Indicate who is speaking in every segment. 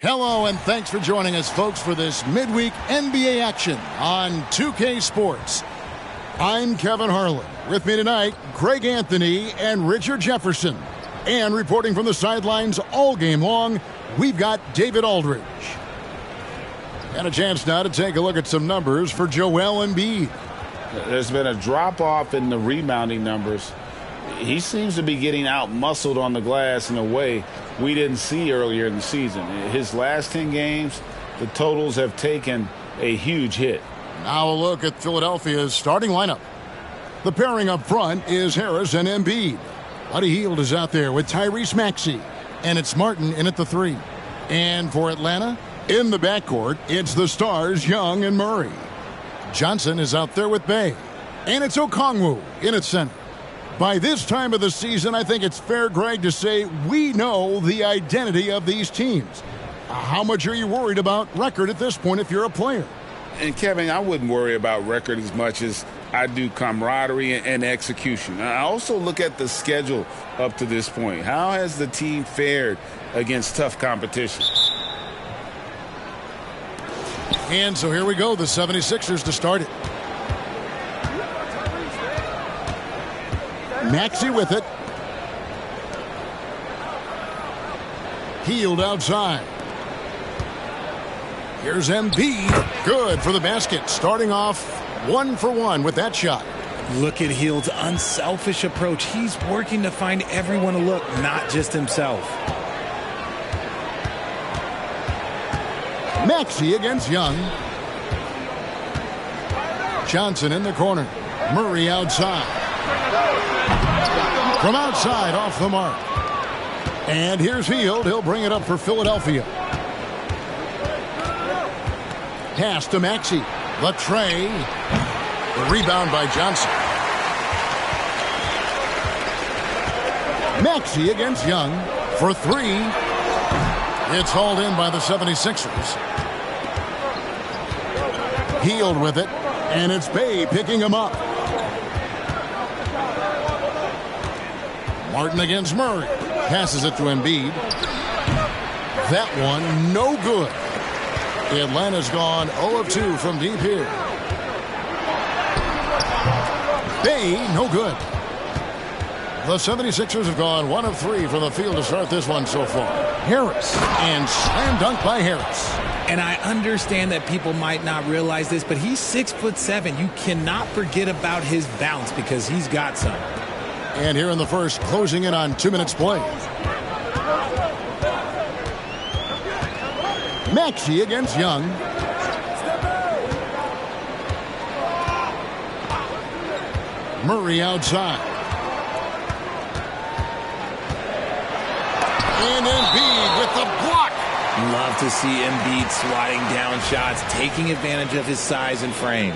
Speaker 1: Hello, and thanks for joining us, folks, for this midweek NBA action on 2K Sports. I'm Kevin Harlan. With me tonight, Greg Anthony and Richard Jefferson. And reporting from the sidelines all game long, we've got David Aldridge. And a chance now to take a look at some numbers for Joel Embiid.
Speaker 2: There's been a drop-off in the rebounding numbers. He seems to be getting out-muscled on the glass in a way we didn't see earlier in the season. His last 10 games, the totals have taken a huge hit.
Speaker 1: Now a look at Philadelphia's starting lineup. The pairing up front is Harris and Embiid. Buddy Hield is out there with Tyrese Maxey, and it's Martin in at the 3. And for Atlanta, in the backcourt, it's the stars Young and Murray. Johnson is out there with Bey, and it's Okongwu in at center. By this time of the season, I think it's fair, Greg, to say we know the identity of these teams. How much are you worried about record at this point if you're a player?
Speaker 2: And, Kevin, I wouldn't worry about record as much as I do camaraderie and execution. I also look at the schedule up to this point. How has the team fared against tough competition?
Speaker 1: And so here we go, the 76ers to start it. Maxey with it. Hield outside. Here's Embiid. Good for the basket. Starting off 1 for 1 with that shot.
Speaker 3: Look at Hield's unselfish approach. He's working to find everyone to look, not just himself.
Speaker 1: Maxey against Young. Johnson in the corner. Murray outside. From outside, off the mark. And here's Hield. He'll bring it up for Philadelphia. Pass to Maxey. Latrey. The rebound by Johnson. Maxey against Young for 3. It's hauled in by the 76ers. Hield with it. And it's Bey picking him up. Martin against Murray. Passes it to Embiid. That one, no good. Atlanta's gone 0 of 2 from deep here. Bey, no good. The 76ers have gone 1 of 3 from the field to start this one so far. Harris. And slam dunk by Harris.
Speaker 3: And I understand that people might not realize this, but he's 6'7". You cannot forget about his bounce because he's got some.
Speaker 1: And here in the first, closing in on 2 minutes play. Maxey against Young. Murray outside. And Embiid with the block.
Speaker 3: Love to see Embiid swatting down shots, taking advantage of his size and frame.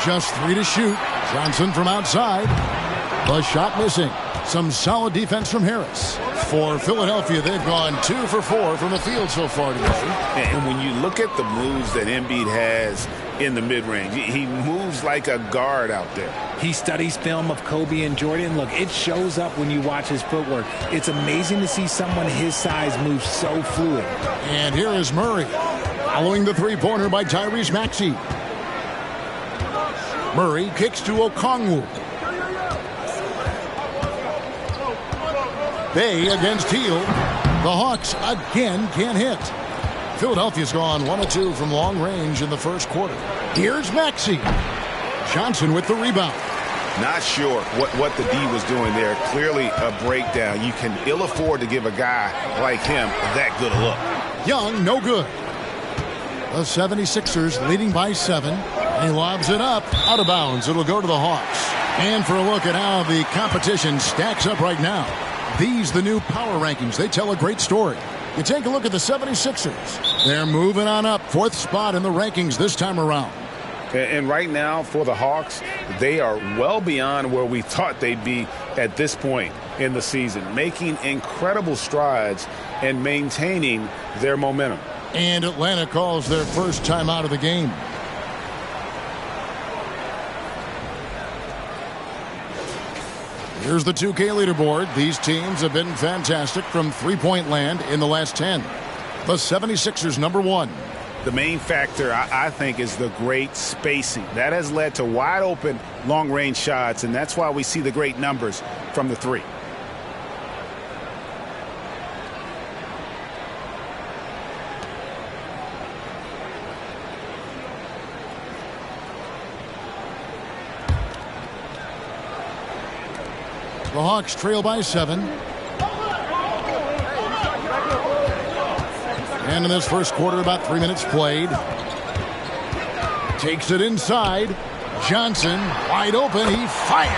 Speaker 1: Just 3 to shoot. Johnson from outside. The shot missing. Some solid defense from Harris. For Philadelphia, they've gone 2 for 4 from the field so far today.
Speaker 2: And when you look at the moves that Embiid has in the mid-range, he moves like a guard out there.
Speaker 3: He studies film of Kobe and Jordan. Look, it shows up when you watch his footwork. It's amazing to see someone his size move so fluid.
Speaker 1: And here is Murray. Following the three-pointer by Tyrese Maxey. Murray kicks to Okongwu. Bey against Hield. The Hawks again can't hit. Philadelphia's gone 1 of 2 from long range in the first quarter. Here's Maxey. Johnson with the rebound.
Speaker 2: Not sure what the D was doing there. Clearly a breakdown. You can ill afford to give a guy like him that good a look.
Speaker 1: Young, no good. The 76ers leading by 7. He lobs it up. Out of bounds. It'll go to the Hawks. And for a look at how the competition stacks up right now. These, the new power rankings. They tell a great story. You take a look at the 76ers. They're moving on up. 4th spot in the rankings this time around.
Speaker 2: And right now for the Hawks, they are well beyond where we thought they'd be at this point in the season, making incredible strides and maintaining their momentum.
Speaker 1: And Atlanta calls their first time out of the game. Here's the 2K leaderboard. These teams have been fantastic from three-point land in the last 10. The 76ers #1.
Speaker 2: The main factor, I think, is the great spacing. That has led to wide open long-range shots, and that's why we see the great numbers from the three.
Speaker 1: The Hawks trail by 7. And in this first quarter, about 3 minutes played. Takes it inside. Johnson, wide open. He fires.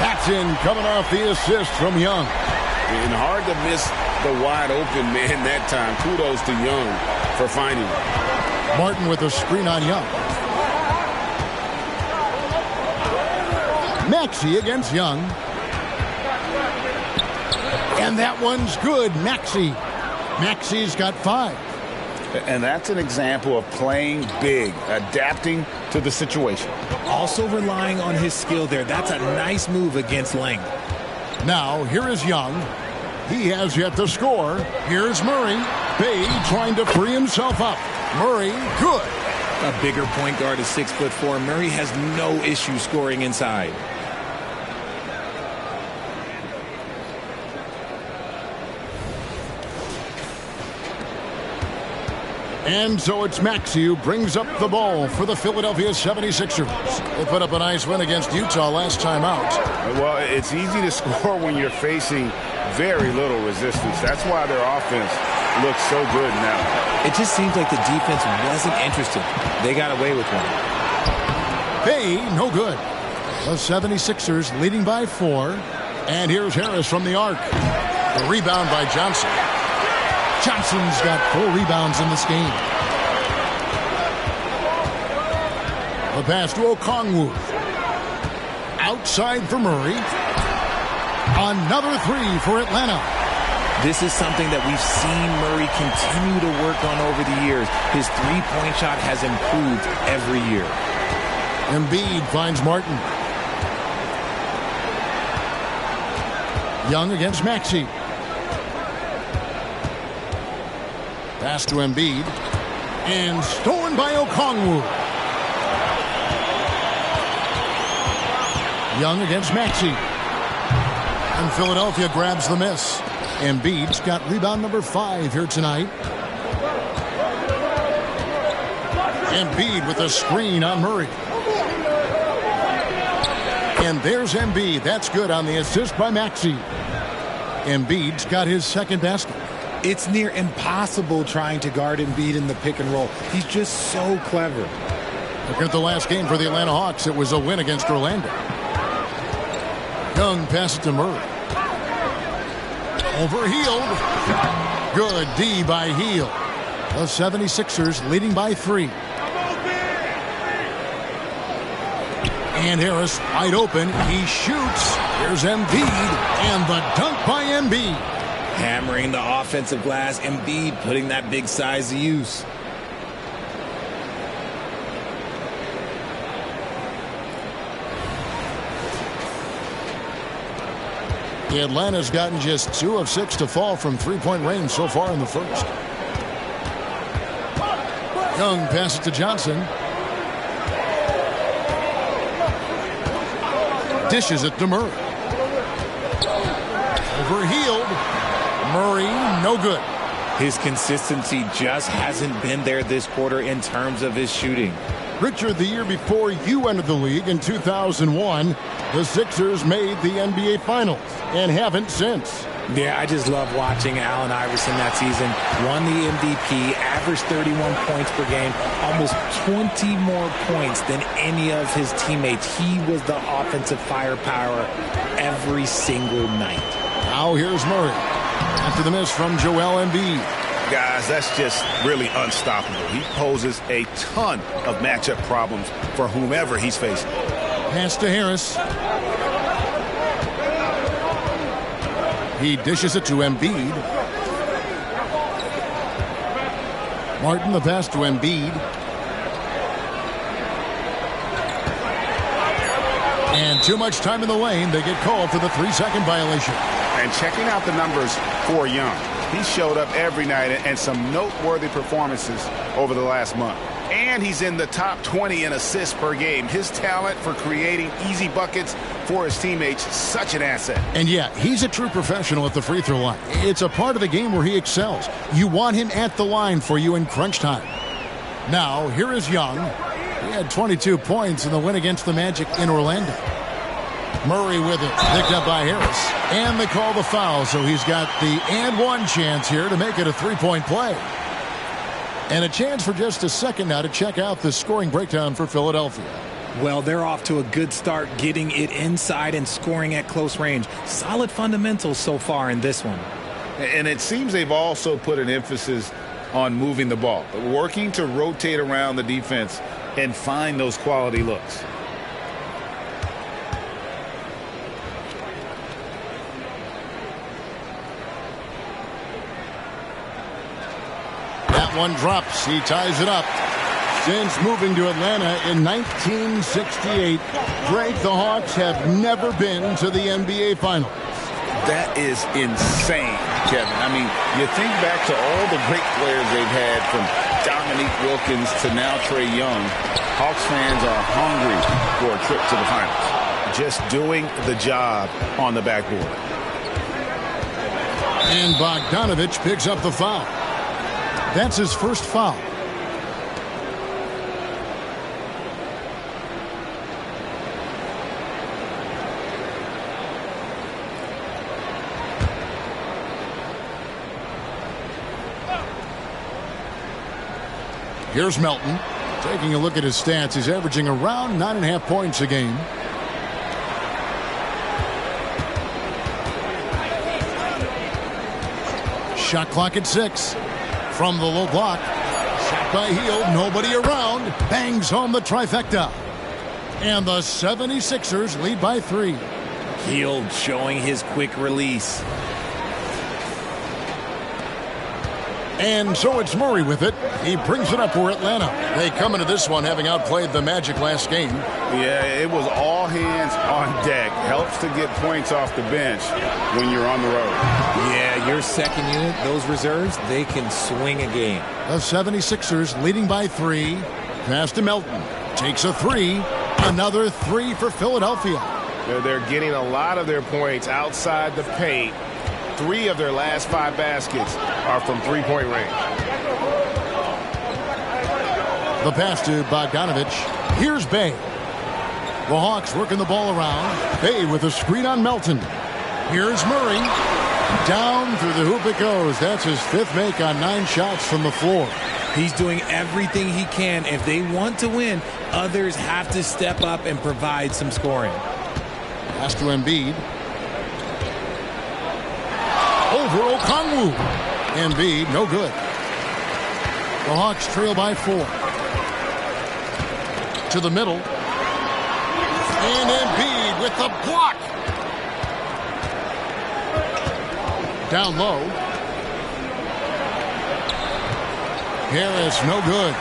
Speaker 1: That's in, coming off the assist from Young.
Speaker 4: And hard to miss the wide open man that time. Kudos to Young for finding it.
Speaker 1: Martin with a screen on Young. Maxey against Young. And that one's good. Maxey's got 5.
Speaker 2: And that's an example of playing big, adapting to the situation.
Speaker 3: Also relying on his skill there. That's a nice move against length.
Speaker 1: Now, here is Young. He has yet to score. Here's Murray. Bay trying to free himself up. Murray, good.
Speaker 3: A bigger point guard is 6'4". Murray has no issue scoring inside.
Speaker 1: And so it's Maxey who brings up the ball for the Philadelphia 76ers. They put up a nice win against Utah last time out.
Speaker 2: Well, it's easy to score when you're facing very little resistance. That's why their offense looks so good now.
Speaker 3: It just seems like the defense wasn't interested. They got away with one.
Speaker 1: Bay, no good. The 76ers leading by 4. And here's Harris from the arc. The rebound by Johnson. Johnson's got 4 rebounds in this game. The pass to Okongwu. Outside for Murray. Another 3 for Atlanta.
Speaker 3: This is something that we've seen Murray continue to work on over the years. His three-point shot has improved every year.
Speaker 1: Embiid finds Martin. Young against Maxey. Pass to Embiid. And stolen by Okongwu. Young against Maxey. And Philadelphia grabs the miss. Embiid's got rebound number 5 here tonight. Embiid with a screen on Murray. And there's Embiid. That's good on the assist by Maxey. Embiid's got his second basket.
Speaker 3: It's near impossible trying to guard Embiid in the pick and roll. He's just so clever.
Speaker 1: Look at the last game for the Atlanta Hawks. It was a win against Orlando. Young passes to Murray. Overhealed. Good D by Heel. The 76ers leading by 3. And Harris wide open. He shoots. Here's Embiid. And the dunk by Embiid.
Speaker 3: Hammering the offensive glass. Embiid putting that big size to use.
Speaker 1: The Atlanta's gotten just 2 of 6 to fall from three-point range so far in the first. Young passes to Johnson. Dishes it to Murray. Overhealed. Murray, no good.
Speaker 3: His consistency just hasn't been there this quarter in terms of his shooting.
Speaker 1: Richard, the year before you entered the league in 2001, the Sixers made the NBA Finals and haven't since.
Speaker 3: Yeah, I just love watching Allen Iverson that season. Won the MVP, averaged 31 points per game, almost 20 more points than any of his teammates. He was the offensive firepower every single night.
Speaker 1: Now here's Murray after the miss from Joel Embiid.
Speaker 2: Guys, that's just really unstoppable. He poses a ton of matchup problems for whomever he's facing.
Speaker 1: Pass to Harris. He dishes it to Embiid. Martin, the pass to Embiid. And too much time in the lane. They get called for the 3-second violation.
Speaker 2: And checking out the numbers for Young. He showed up every night and some noteworthy performances over the last month. And he's in the top 20 in assists per game. His talent for creating easy buckets for his teammates, such an asset.
Speaker 1: And yeah, he's a true professional at the free throw line. It's a part of the game where he excels. You want him at the line for you in crunch time. Now, here is Young. He had 22 points in the win against the Magic in Orlando. Murray with it, picked up by Harris. And they call the foul, so he's got the and one chance here to make it a three-point play. And a chance for just a second now to check out the scoring breakdown for Philadelphia.
Speaker 3: Well, they're off to a good start getting it inside and scoring at close range. Solid fundamentals so far in this one.
Speaker 2: And it seems they've also put an emphasis on moving the ball, working to rotate around the defense and find those quality looks.
Speaker 1: That one drops. He ties it up. Since moving to Atlanta in 1968, Greg, the Hawks have never been to the NBA Finals.
Speaker 2: That is insane, Kevin. I mean, you think back to all the great players they've had, from Dominique Wilkins to now Trae Young. Hawks fans are hungry for a trip to the finals. Just doing the job on the backboard.
Speaker 1: And Bogdanovich picks up the foul. That's his first foul. Here's Melton. Taking a look at his stats, he's averaging around 9.5 points a game. Shot clock at 6. From the low block. Shot by Hield. Nobody around. Bangs home the trifecta. And the 76ers lead by 3.
Speaker 3: Hield showing his quick release.
Speaker 1: And so it's Murray with it. He brings it up for Atlanta. They come into this one having outplayed the Magic last game.
Speaker 2: Yeah, it was all hands on deck. Helps to get points off the bench when you're on the road.
Speaker 3: Yeah, your second unit, those reserves, they can swing a game.
Speaker 1: The 76ers leading by 3. Pass to Melton. Takes a 3. Another 3 for Philadelphia.
Speaker 4: They're getting a lot of their points outside the paint. 3 of their last 5 baskets are from three-point range.
Speaker 1: The pass to Bogdanovich. Here's Bey. The Hawks working the ball around. Bey with a screen on Melton. Here's Murray. Down through the hoop it goes. That's his 5th make on 9 shots from the floor.
Speaker 3: He's doing everything he can. If they want to win, others have to step up and provide some scoring.
Speaker 1: Pass to Embiid. Over Okongwu. Embiid, no good. The Hawks trail by 4. To the middle. And Embiid with the block. Down low. Harris, no good.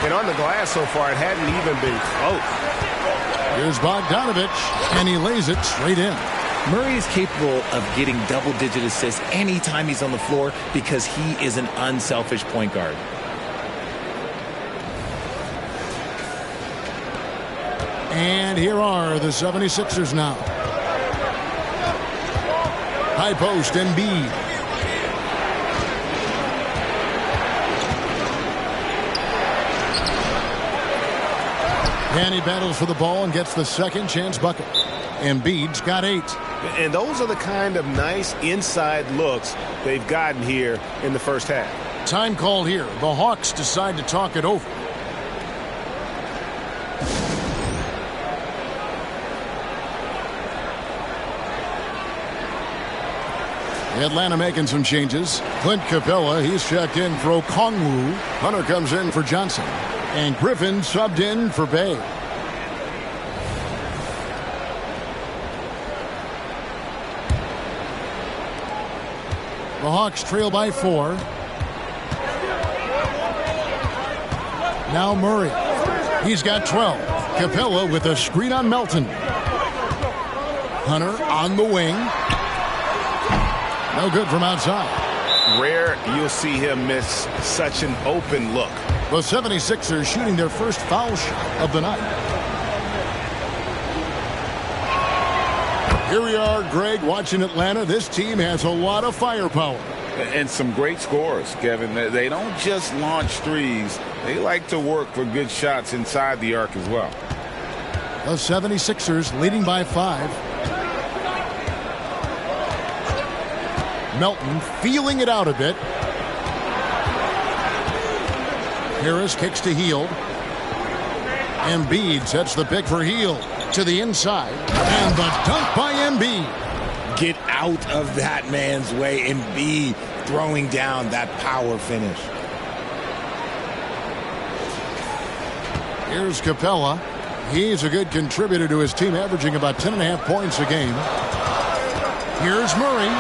Speaker 4: And on the glass so far, it hadn't even been close.
Speaker 1: Here's Bogdanovich, and he lays it straight in.
Speaker 3: Murray is capable of getting double-digit assists anytime he's on the floor because he is an unselfish point guard.
Speaker 1: And here are the 76ers now. High post, Embiid. And he battles for the ball and gets the second chance bucket. Embiid's got 8.
Speaker 4: And those are the kind of nice inside looks they've gotten here in the first half.
Speaker 1: Time called here. The Hawks decide to talk it over. Atlanta making some changes. Clint Capella, he's checked in for Okongwu. Hunter comes in for Johnson. And Griffin subbed in for Bey. The Hawks trail by 4. Now Murray. He's got 12. Capella with a screen on Melton. Hunter on the wing. No good from outside.
Speaker 4: Rare you'll see him miss such an open look.
Speaker 1: The 76ers shooting their first foul shot of the night. Here we are, Greg, watching Atlanta. This team has a lot of firepower.
Speaker 2: And some great scores, Kevin. They don't just launch threes. They like to work for good shots inside the arc as well.
Speaker 1: The 76ers leading by 5. Melton feeling it out a bit. Harris kicks to Hield. Embiid sets the pick for Hield to the inside. And the dunk by Embiid.
Speaker 3: Get out of that man's way. Embiid throwing down that power finish.
Speaker 1: Here's Capella. He's a good contributor to his team, averaging about 10.5 points a game. Here's Murray.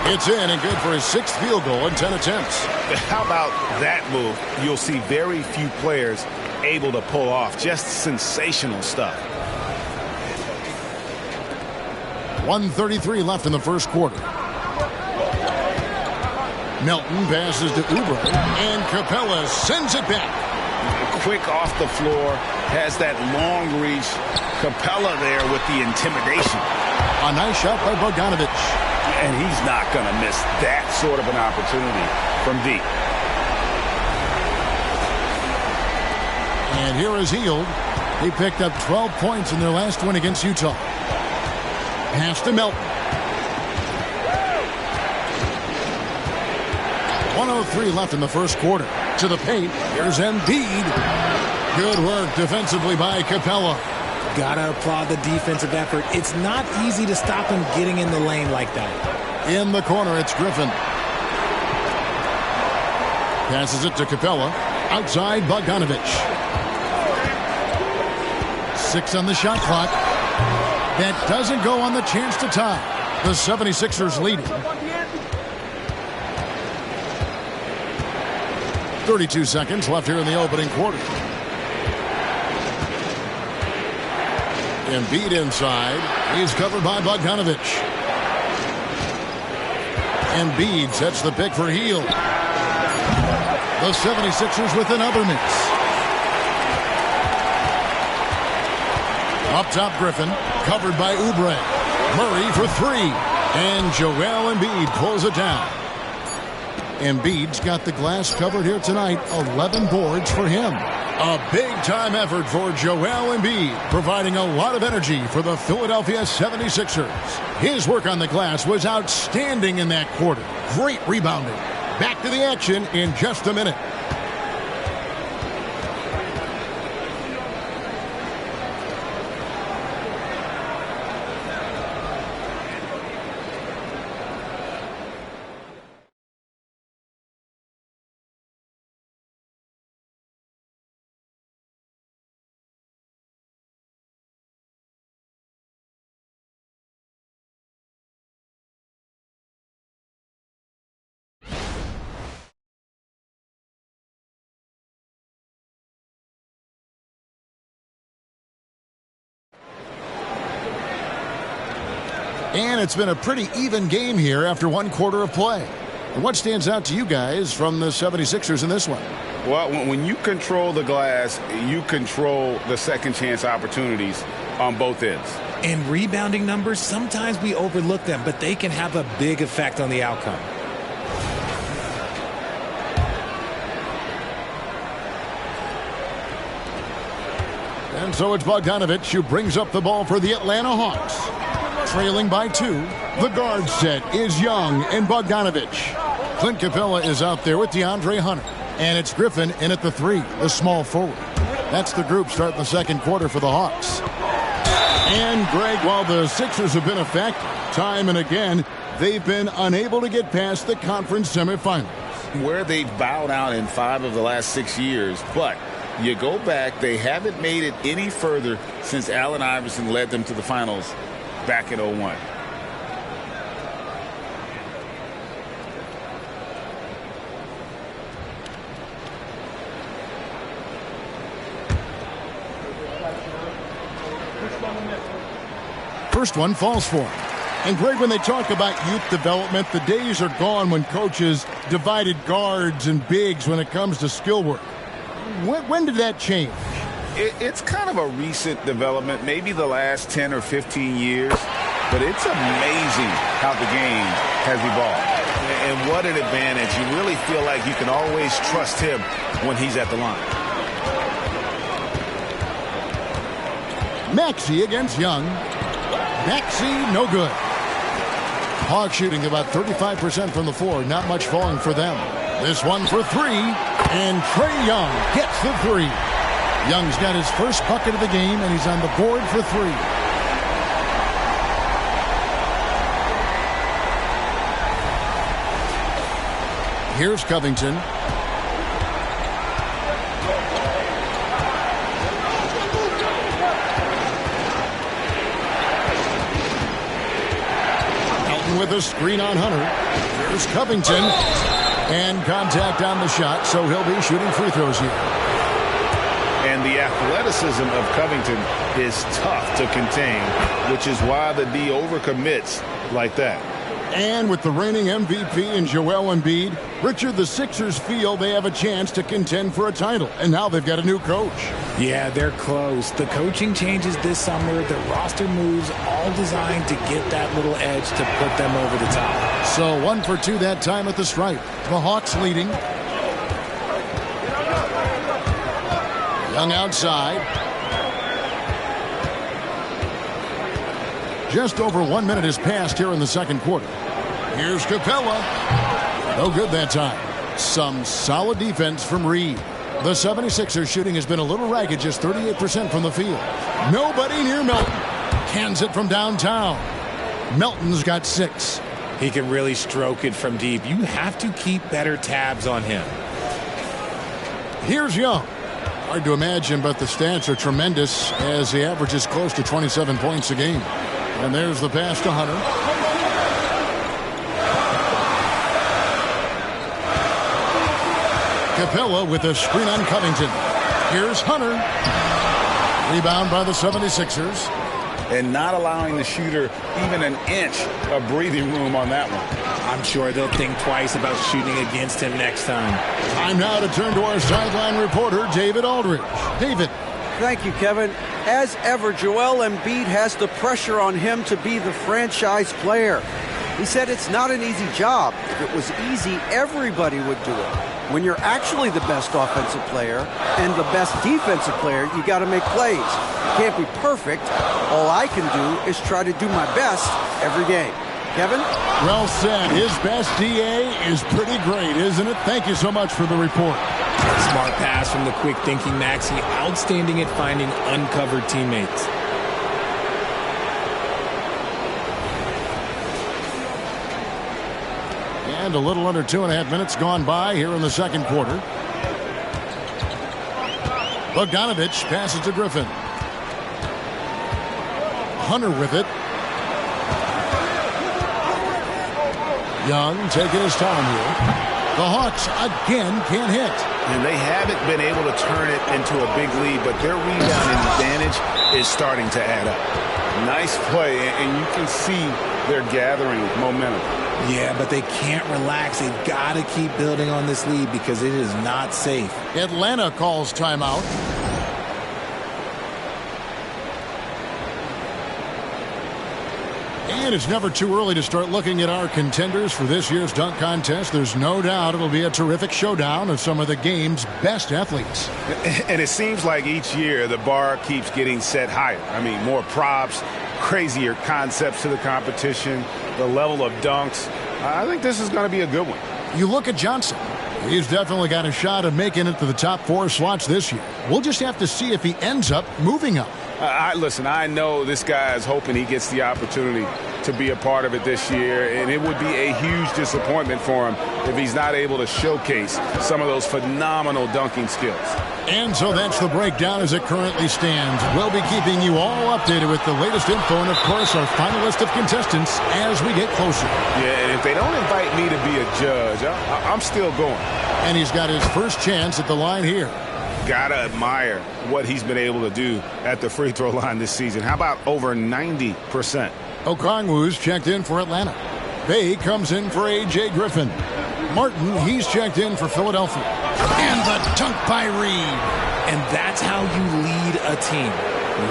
Speaker 1: It's in and good for his 6th field goal in 10 attempts.
Speaker 4: How about that move? You'll see very few players able to pull off. Just sensational stuff.
Speaker 1: 1:33 left in the first quarter. Melton passes to Oubre, and Capella sends it back.
Speaker 2: Quick off the floor, has that long reach. Capella there with the intimidation.
Speaker 1: A nice shot by Bogdanovic.
Speaker 2: And he's not going to miss that sort of an opportunity from deep.
Speaker 1: And here is Hield. He picked up 12 points in their last win against Utah. Pass to Melton. 1:03 left in the first quarter. To the paint. Here's Embiid. Good work defensively by Capella.
Speaker 3: Gotta applaud the defensive effort. It's not easy to stop him getting in the lane like that.
Speaker 1: In the corner, it's Griffin. Passes it to Capella. Outside, Bogdanovic. 6 on the shot clock. That doesn't go on the chance to tie. The 76ers leading. 32 seconds left here in the opening quarter. Embiid inside. He's covered by Bogdanovic. Embiid sets the pick for Hield. The 76ers with another miss. Up top, Griffin. Covered by Oubre. Murray for 3. And Joel Embiid pulls it down. Embiid's got the glass covered here tonight. 11 boards for him. A big-time effort for Joel Embiid, providing a lot of energy for the Philadelphia 76ers. His work on the glass was outstanding in that quarter. Great rebounding. Back to the action in just a minute. And it's been a pretty even game here after one quarter of play. And what stands out to you guys from the 76ers in this one?
Speaker 2: Well, when you control the glass, you control the second chance opportunities on both ends.
Speaker 3: And rebounding numbers, sometimes we overlook them, but they can have a big effect on the outcome.
Speaker 1: And so it's Bogdanovic who brings up the ball for the Atlanta Hawks. Trailing by 2. The guard set is Young and Bogdanovic. Clint Capella is out there with DeAndre Hunter. And it's Griffin in at the 3, the small forward. That's the group starting the second quarter for the Hawks. And Greg, while the Sixers have been effective time and again, they've been unable to get past the conference semifinals.
Speaker 2: Where they've bowed out in 5 of the last 6 years, but you go back, they haven't made it any further since Allen Iverson led them to the finals back in 01.
Speaker 1: first one falls for him. And Greg, when they talk about youth development, the days are gone when coaches divided guards and bigs when it comes to skill work. When did that change?
Speaker 2: It's kind of a recent development, maybe the last 10 or 15 years, but it's amazing how the game has evolved. And what an advantage. You really feel like you can always trust him when he's at the line.
Speaker 1: Maxey against Young. Maxey, no good. Hawks shooting about 35% from the floor. Not much falling for them. This one for three. And Trae Young gets the three. Young's got his first bucket of the game, and he's on the board for three. Here's Covington. With a screen on Hunter. Here's Covington. And contact on the shot, so he'll be shooting free throws here.
Speaker 2: And the athleticism of Covington is tough to contain, which is why the D overcommits like that.
Speaker 1: And with the reigning MVP in Joel Embiid, Richard, the Sixers feel they have a chance to contend for a title. And now they've got a new coach.
Speaker 3: Yeah, they're close. The coaching changes this summer, the roster moves, all designed to get that little edge to put them over the top.
Speaker 1: So 1 for 2 that time at the stripe. The Hawks leading. Young outside. Just over 1 minute has passed here in the second quarter. Here's Capella. No good that time. Some solid defense from Reed. The 76ers shooting has been a little ragged, just 38% from the field. Nobody near Melton. Cans it from downtown. Melton's got 6.
Speaker 3: He can really stroke it from deep. You have to keep better tabs on him.
Speaker 1: Here's Young. Hard to imagine, but the stats are tremendous as he averages close to 27 points a game. And there's the pass to Hunter. Capella with a screen on Covington. Here's Hunter. Rebound by the 76ers.
Speaker 2: And not allowing the shooter even an inch of breathing room on that one.
Speaker 3: I'm sure they'll think twice about shooting against him next time.
Speaker 1: Time now to turn to our sideline reporter, David Aldridge. David.
Speaker 5: Thank you, Kevin. As ever, Joel Embiid has the pressure on him to be the franchise player. He said it's not an easy job. If it was easy, everybody would do it. When you're actually the best offensive player and the best defensive player, you got to make plays. You can't be perfect. All I can do is try to do my best every game. Kevin?
Speaker 1: Well said. His best DA is pretty great, isn't it? Thank you so much for the report.
Speaker 3: Smart pass from the quick-thinking Maxey. Outstanding at finding uncovered teammates.
Speaker 1: And a little under 2.5 minutes gone by here in the second quarter. Bogdanovich passes to Griffin. Hunter with it. Young taking his time here. The Hawks again can't hit.
Speaker 2: And they haven't been able to turn it into a big lead, but their rebounding advantage is starting to add up. Nice play, and you can see they're gathering momentum.
Speaker 3: Yeah, but they can't relax. They've got to keep building on this lead because it is not safe.
Speaker 1: Atlanta calls timeout. And it's never too early to start looking at our contenders for this year's dunk contest. There's no doubt it'll be a terrific showdown of some of the game's best athletes.
Speaker 2: And it seems like each year the bar keeps getting set higher. I mean, more props, crazier concepts to the competition, the level of dunks. I think this is going to be a good one.
Speaker 1: You look at Johnson. He's definitely got a shot of making it to the top 4 slots this year. We'll just have to see if he ends up moving up.
Speaker 2: Listen, I know this guy is hoping he gets the opportunity to be a part of it this year, and it would be a huge disappointment for him if he's not able to showcase some of those phenomenal dunking skills.
Speaker 1: And so that's the breakdown as it currently stands. We'll be keeping you all updated with the latest info and, of course, our final list of contestants as we get closer.
Speaker 2: Yeah, and if they don't invite me to be a judge, I'm still going.
Speaker 1: And he's got his first chance at the line here.
Speaker 4: Gotta admire what he's been able to do at the free throw line this season. How about over 90%?
Speaker 1: Okongwu's checked in for Atlanta. Bay comes in for A.J. Griffin. Martin, he's checked in for Philadelphia. And the dunk by Reed.
Speaker 3: And that's how you lead a team.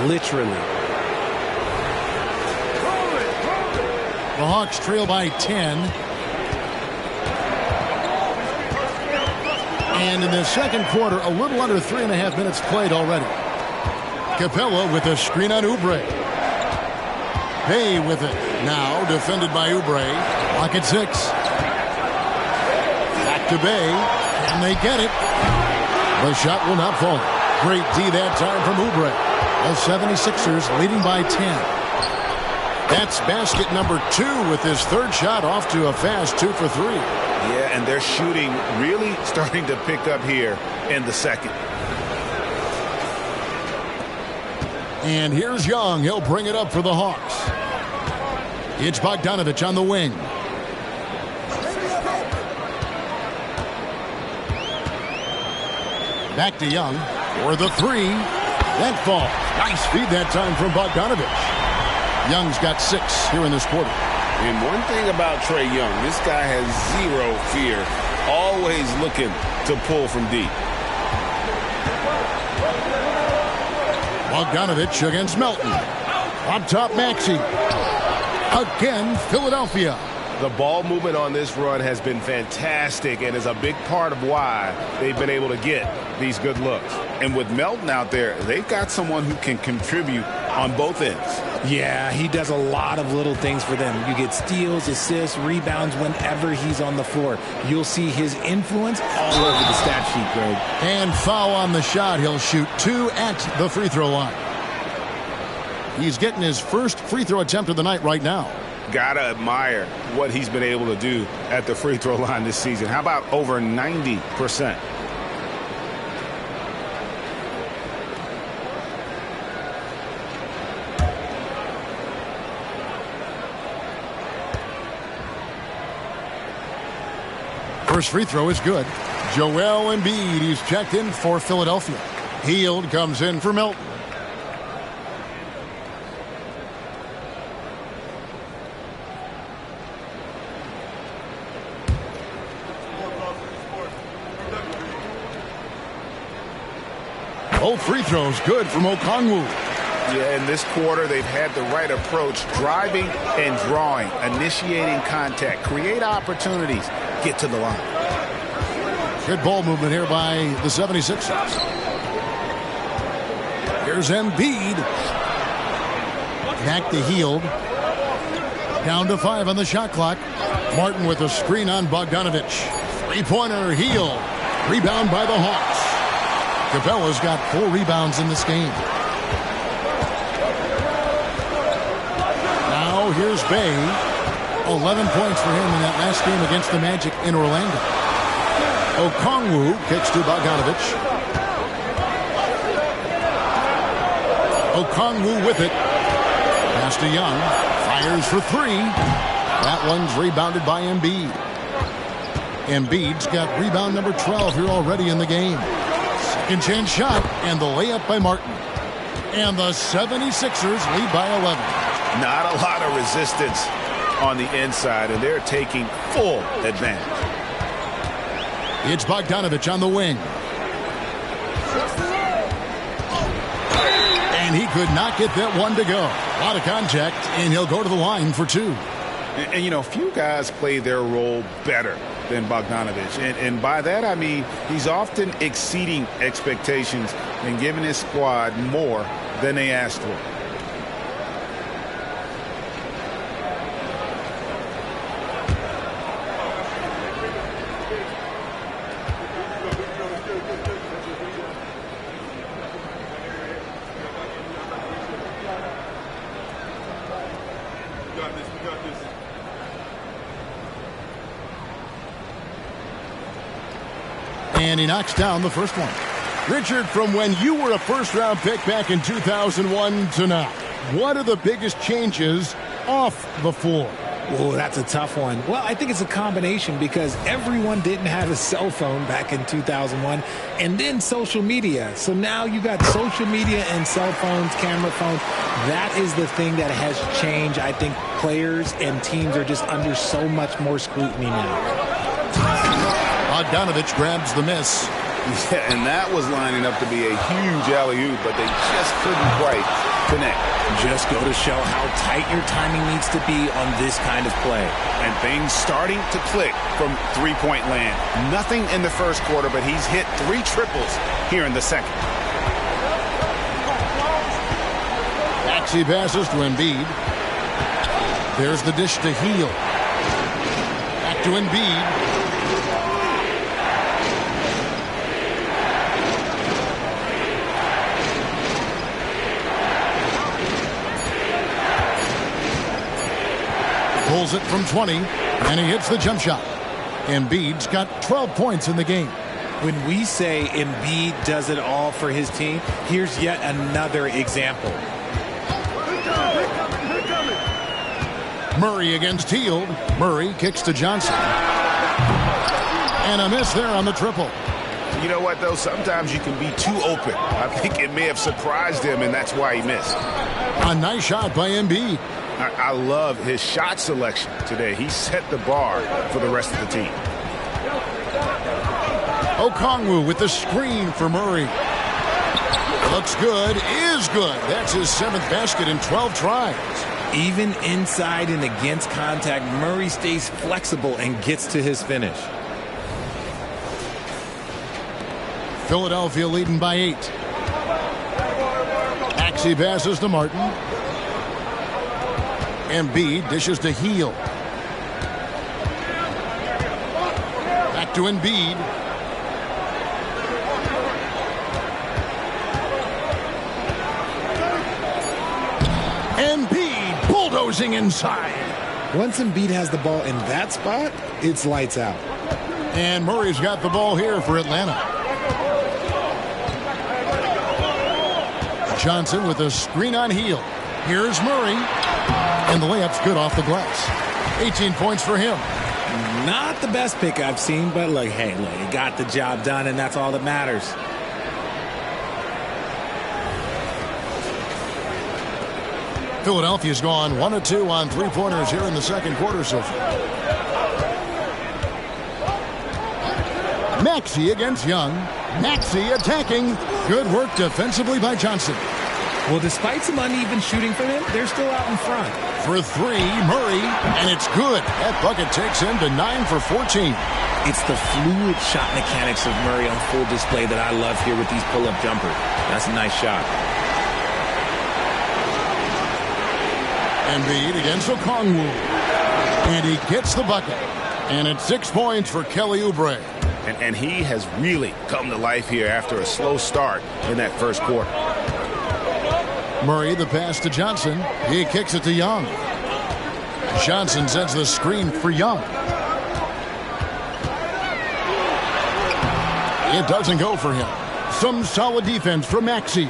Speaker 3: Literally.
Speaker 1: The Hawks trail by 10. And in the second quarter, a little under 3.5 minutes played already. Capella with a screen on Oubre. Bay with it. Now defended by Oubre. Lock at 6. Back to Bay. And they get it. The shot will not fall. Great D that time from Oubre. The 76ers leading by 10. That's basket number 2 with his third shot off to a fast 2 for 3.
Speaker 4: Yeah, and their shooting really starting to pick up here in the second.
Speaker 1: And here's Young. He'll bring it up for the Hawks. It's Bogdanovich on the wing. Back to Young for the 3. That falls. Nice feed that time from Bogdanovich. Young's got 6 here in this quarter.
Speaker 2: And one thing about Trae Young, this guy has zero fear, always looking to pull from deep.
Speaker 1: Bogdanovich against Melton. Up top, Maxey. Again, Philadelphia.
Speaker 4: The ball movement on this run has been fantastic and is a big part of why they've been able to get these good looks.
Speaker 2: And with Melton out there, they've got someone who can contribute on both ends.
Speaker 3: Yeah, he does a lot of little things for them. You get steals, assists, rebounds whenever he's on the floor. You'll see his influence all over the stat sheet, Greg.
Speaker 1: And foul on the shot. He'll shoot 2 at the free throw line. He's getting his first free throw attempt of the night right now.
Speaker 4: Gotta admire what he's been able to do at the free throw line this season. How about over 90%?
Speaker 1: First free throw is good. Joel Embiid, he's checked in for Philadelphia. Hield comes in for Melton. Both free throws good from Okongwu.
Speaker 2: Yeah, in this quarter, they've had the right approach, driving and drawing, initiating contact, create opportunities, get to the line.
Speaker 1: Good ball movement here by the 76ers. Here's Embiid. Back to Hield. Down to 5 on the shot clock. Martin with a screen on Bogdanovich. Three-pointer, Hield. Rebound by the Hawks. Capella's got 4 rebounds in this game. Now here's Bay. 11 points for him in that last game against the Magic in Orlando. Okongwu kicks to Bogdanovich. Okongwu with it. Pass to Young. Fires for 3. That one's rebounded by Embiid. Embiid's got rebound number 12 here already in the game. Second chance shot, and the layup by Martin. And the 76ers lead by 11.
Speaker 2: Not a lot of resistance on the inside, and they're taking full advantage.
Speaker 1: It's Bogdanovich on the wing. And he could not get that one to go. A lot of contact, and he'll go to the line for 2.
Speaker 2: And you know, few guys play their role better than Bogdanovich. And by that, I mean he's often exceeding expectations and giving his squad more than they asked for.
Speaker 1: And he knocks down the first one. Richard, from when you were a first-round pick back in 2001 to now, what are the biggest changes off the floor?
Speaker 3: Oh, that's a tough one. Well, I think it's a combination because everyone didn't have a cell phone back in 2001 and then social media. So now you got social media and cell phones, camera phones. That is the thing that has changed. I think players and teams are just under so much more scrutiny now.
Speaker 1: Bogdanovich grabs the miss.
Speaker 2: Yeah, and that was lining up to be a huge alley-oop, but they just couldn't quite connect.
Speaker 3: Just go to show how tight your timing needs to be on this kind of play.
Speaker 4: And things starting to click from three-point land. Nothing in the first quarter, but he's hit 3 triples here in the second.
Speaker 1: Maxey passes to Embiid. There's the dish to Hield. Back to Embiid. Pulls it from 20, and he hits the jump shot. Embiid's got 12 points in the game.
Speaker 3: When we say Embiid does it all for his team, here's yet another example.
Speaker 1: Murray against Hield. Murray kicks to Johnson. And a miss there on the triple.
Speaker 4: You know what, though? Sometimes you can be too open. I think it may have surprised him, and that's why he missed.
Speaker 1: A nice shot by Embiid.
Speaker 4: I love his shot selection today. He set the bar for the rest of the team.
Speaker 1: Okongwu with the screen for Murray. Looks good, is good. That's his 7th basket in 12 tries.
Speaker 3: Even inside and against contact, Murray stays flexible and gets to his finish.
Speaker 1: Philadelphia leading by 8. Maxey passes to Martin. Embiid dishes to Hield. Back to Embiid. Embiid bulldozing inside.
Speaker 3: Once Embiid has the ball in that spot, it's lights out.
Speaker 1: And Murray's got the ball here for Atlanta. Johnson with a screen on Hield. Here's Murray. And the layup's good off the glass. 18 points for him.
Speaker 3: Not the best pick I've seen, but look, hey, look, he got the job done, and that's all that matters.
Speaker 1: Philadelphia's gone 1 of 2 on three-pointers here in the second quarter so far. Maxey against Young. Maxey attacking. Good work defensively by Johnson.
Speaker 3: Well, despite some uneven shooting for him, they're still out in front.
Speaker 1: For 3, Murray, and it's good. That bucket takes him to 9 for 14.
Speaker 3: It's the fluid shot mechanics of Murray on full display that I love here with these pull-up jumpers. That's a nice shot.
Speaker 1: Embiid against Okongwu. And he gets the bucket. And it's 6 points for Kelly Oubre.
Speaker 4: And he has really come to life here after a slow start in that first quarter.
Speaker 1: Murray, the pass to Johnson. He kicks it to Young. Johnson sends the screen for Young. It doesn't go for him. Some solid defense from Maxey.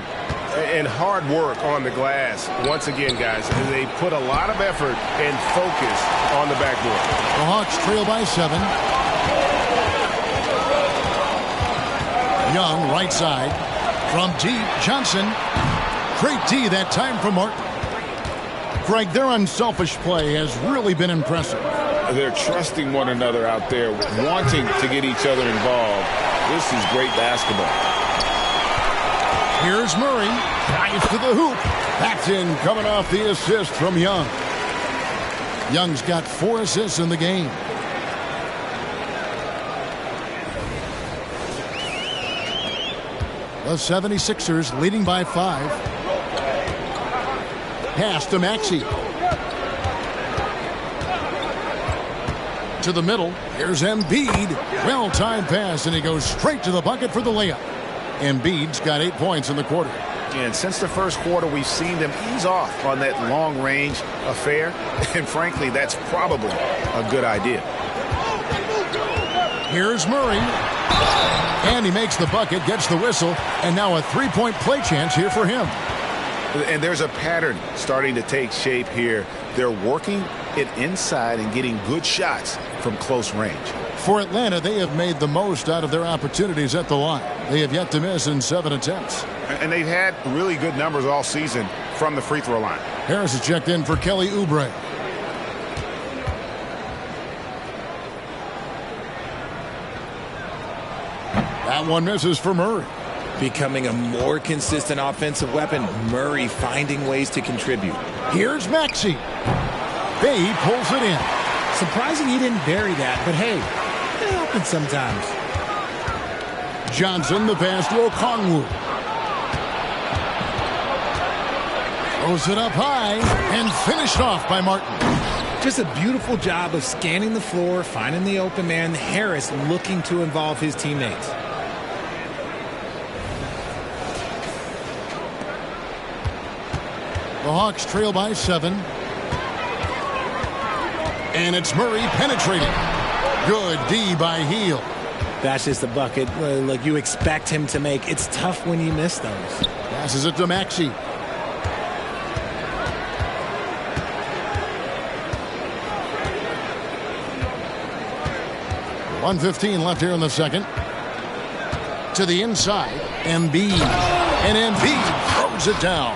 Speaker 4: And hard work on the glass. Once again, guys, they put a lot of effort and focus on the backboard.
Speaker 1: The Hawks trail by 7. Young, right side. From deep, Johnson. Great D that time from Martin. Greg, their unselfish play has really been impressive.
Speaker 2: They're trusting one another out there, wanting to get each other involved. This is great basketball.
Speaker 1: Here's Murray. Dives to the hoop. That's in, coming off the assist from Young. Young's got 4 assists in the game. The 76ers leading by 5. Pass to Maxey. To the middle. Here's Embiid. Well-timed pass, and he goes straight to the bucket for the layup. Embiid's got 8 points in the quarter.
Speaker 4: And since the first quarter, we've seen them ease off on that long-range affair. And frankly, that's probably a good idea.
Speaker 1: Here's Murray. And he makes the bucket, gets the whistle, and now a 3-point play chance here for him.
Speaker 4: And there's a pattern starting to take shape here. They're working it inside and getting good shots from close range.
Speaker 1: For Atlanta, they have made the most out of their opportunities at the line. They have yet to miss in 7 attempts.
Speaker 4: And they've had really good numbers all season from the free throw line.
Speaker 1: Harris is checked in for Kelly Oubre. That one misses for Murray.
Speaker 3: Becoming a more consistent offensive weapon, Murray finding ways to contribute.
Speaker 1: Here's Maxey. Bay pulls it in.
Speaker 3: Surprising he didn't bury that, but hey, it happens sometimes.
Speaker 1: Johnson, the pass to Okongwu. Throws it up high and finished off by Martin.
Speaker 3: Just a beautiful job of scanning the floor, finding the open man. Harris looking to involve his teammates.
Speaker 1: The Hawks trail by 7. And it's Murray penetrating. Good D by Hield.
Speaker 3: That's just a bucket like you expect him to make. It's tough when you miss those.
Speaker 1: Passes it to Maxey. .115 left here in the second. To the inside, Embiid. And Embiid throws it down.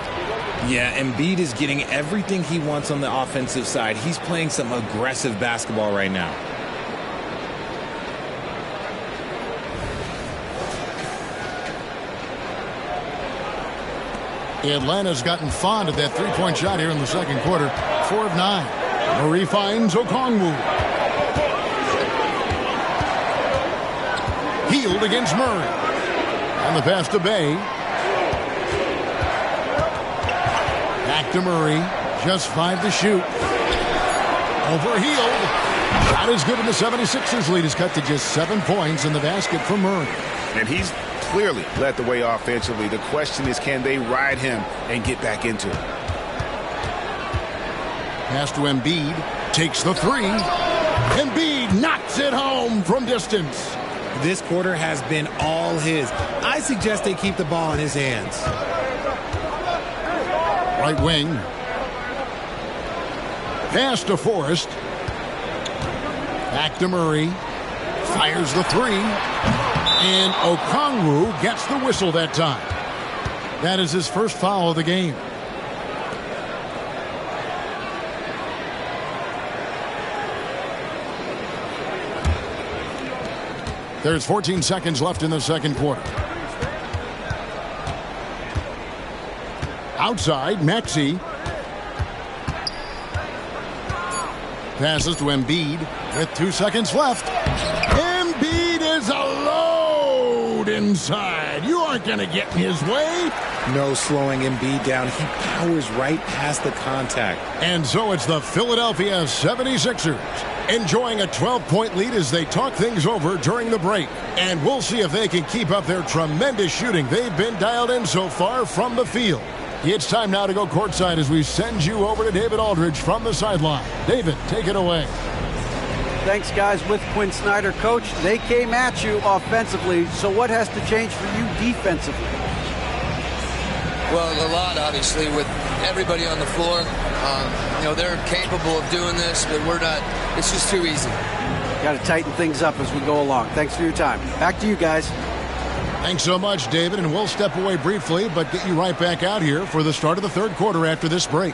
Speaker 3: Yeah, Embiid is getting everything he wants on the offensive side. He's playing some aggressive basketball right now.
Speaker 1: Atlanta's gotten fond of that three-point shot here in the second quarter. 4 of 9. Murray finds Okongwu. Hield against Murray. And the pass to Bay. Back to Murray. Just 5 to shoot. Over Hield. Not as good, in the 76ers lead is cut to just 7 points in the basket for Murray.
Speaker 4: And he's clearly led the way offensively. The question is, can they ride him and get back into it?
Speaker 1: Pass to Embiid. Takes the 3. Embiid knocks it home from distance.
Speaker 3: This quarter has been all his. I suggest they keep the ball in his hands.
Speaker 1: Right wing. Pass to Forrest. Back to Murray. Fires the 3. And Okongwu gets the whistle that time. That is his first foul of the game. There's 14 seconds left in the second quarter. Outside, Maxey. Passes to Embiid with 2 seconds left. Embiid is a load inside. You aren't going to get in his way.
Speaker 3: No slowing Embiid down. He powers right past the contact.
Speaker 1: And so it's the Philadelphia 76ers enjoying a 12-point lead as they talk things over during the break. And we'll see if they can keep up their tremendous shooting they've been dialed in so far from the field. It's time now to go courtside as we send you over to David Aldridge from the sideline. David, take it away.
Speaker 5: Thanks, guys. With Quinn Snyder, Coach, they came at you offensively, so what has to change for you defensively?
Speaker 6: Well, a lot, obviously, with everybody on the floor. They're capable of doing this, but we're not. It's just too easy.
Speaker 5: Got to tighten things up as we go along. Thanks for your time. Back to you guys.
Speaker 1: Thanks so much, David, and we'll step away briefly, but get you right back out here for the start of the third quarter after this break.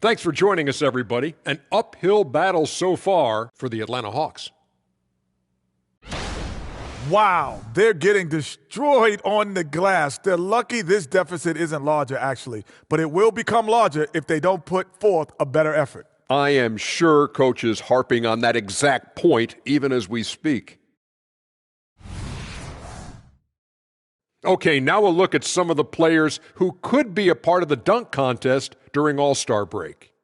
Speaker 7: Thanks for joining us, everybody. An uphill battle so far for the Atlanta Hawks.
Speaker 8: Wow, they're getting destroyed on the glass. They're lucky this deficit isn't larger, actually, but it will become larger if they don't put forth a better effort.
Speaker 7: I am sure Coach is harping on that exact point even as we speak. Okay, now we'll look at some of the players who could be a part of the dunk contest during All-Star break.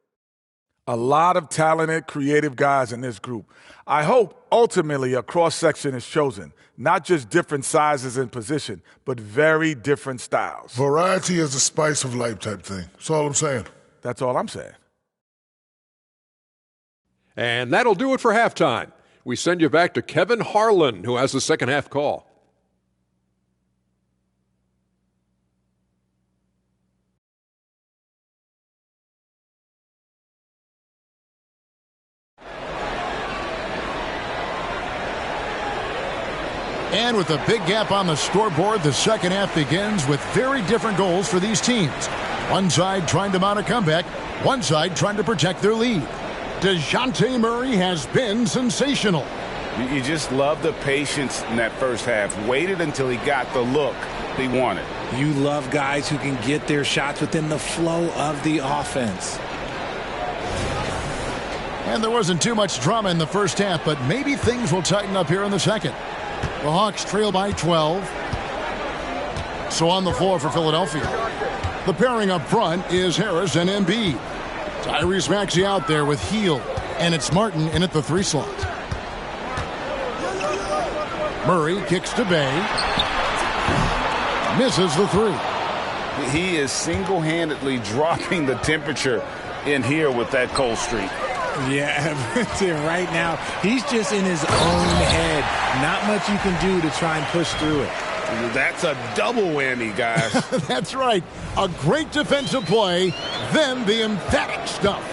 Speaker 8: A lot of talented, creative guys in this group. I hope ultimately a cross-section is chosen, not just different sizes and position, but very different styles.
Speaker 9: Variety is the spice of life type thing. That's all I'm saying.
Speaker 8: That's all I'm saying.
Speaker 7: And that'll do it for halftime. We send you back to Kevin Harlan, who has the second half call.
Speaker 1: And with a big gap on the scoreboard, the second half begins with very different goals for these teams. One side trying to mount a comeback, one side trying to protect their lead. DeJounte Murray has been sensational.
Speaker 2: You just love the patience in that first half. Waited until he got the look he wanted.
Speaker 3: You love guys who can get their shots within the flow of the offense.
Speaker 1: And there wasn't too much drama in the first half, but maybe things will tighten up here in the second. The Hawks trail by 12. So on the floor for Philadelphia. The pairing up front is Harris and Embiid. Tyrese Maxey out there with Hield, and it's Martin in at the 3 slot. Murray kicks to Bay. Misses the 3.
Speaker 2: He is single-handedly dropping the temperature in here with that cold streak.
Speaker 3: Yeah, right now, he's just in his own head. Not much you can do to try and push through it.
Speaker 4: That's a double whammy, guys.
Speaker 1: That's right. A great defensive play, then the emphatic stuff.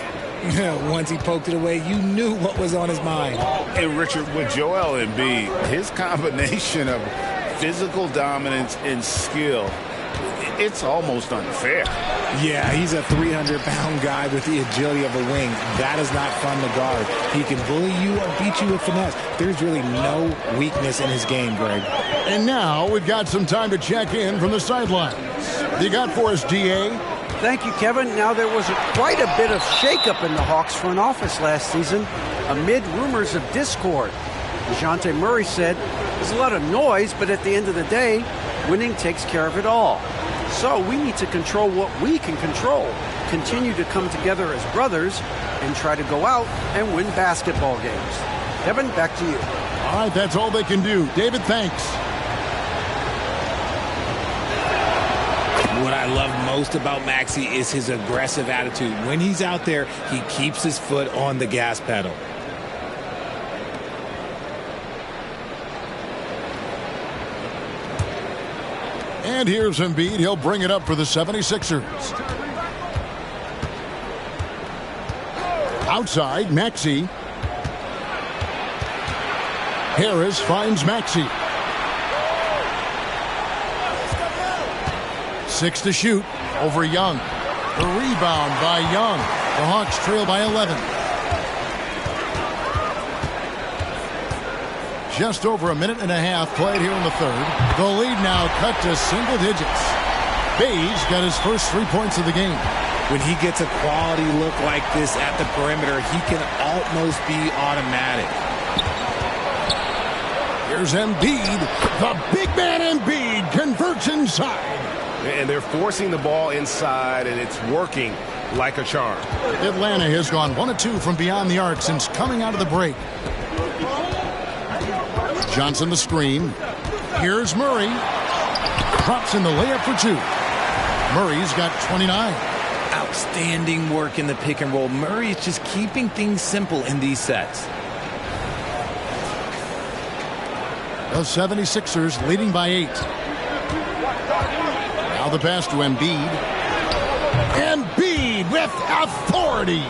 Speaker 3: Once he poked it away, you knew what was on his mind.
Speaker 2: And Richard, with Joel Embiid, his combination of physical dominance and skill, it's almost unfair.
Speaker 3: Yeah, he's a 300-pound guy with the agility of a wing. That is not fun to guard. He can bully you or beat you with finesse. There's really no weakness in his game, Greg.
Speaker 1: And now we've got some time to check in from the sidelines. You got for us, DA?
Speaker 5: Thank you, Kevin. Now, there was quite a bit of shakeup in the Hawks front office last season amid rumors of discord. DeJounte Murray said, there's a lot of noise, but at the end of the day, winning takes care of it all. So we need to control what we can control, continue to come together as brothers, and try to go out and win basketball games. Kevin, back to you.
Speaker 1: All right, that's all they can do. David, thanks.
Speaker 3: What I love most about Maxey is his aggressive attitude. When he's out there, he keeps his foot on the gas pedal.
Speaker 1: And here's Embiid. He'll bring it up for the 76ers. Outside, Maxey. Harris finds Maxey. 6 to shoot over Young. The rebound by Young. The Hawks trail by 11. Just over a minute and a half played here in the third. The lead now cut to single digits. Bayes got his first 3 points of the game.
Speaker 3: When he gets a quality look like this at the perimeter, he can almost be automatic.
Speaker 1: Here's Embiid. The big man Embiid converts inside.
Speaker 4: And they're forcing the ball inside, and it's working like a charm.
Speaker 1: Atlanta has gone 1 of 2 from beyond the arc since coming out of the break. Johnson the screen. Here's Murray. Drops in the layup for 2. Murray's got 29.
Speaker 3: Outstanding work in the pick and roll. Murray is just keeping things simple in these sets.
Speaker 1: The 76ers leading by 8. Now the pass to Embiid. Embiid with authority.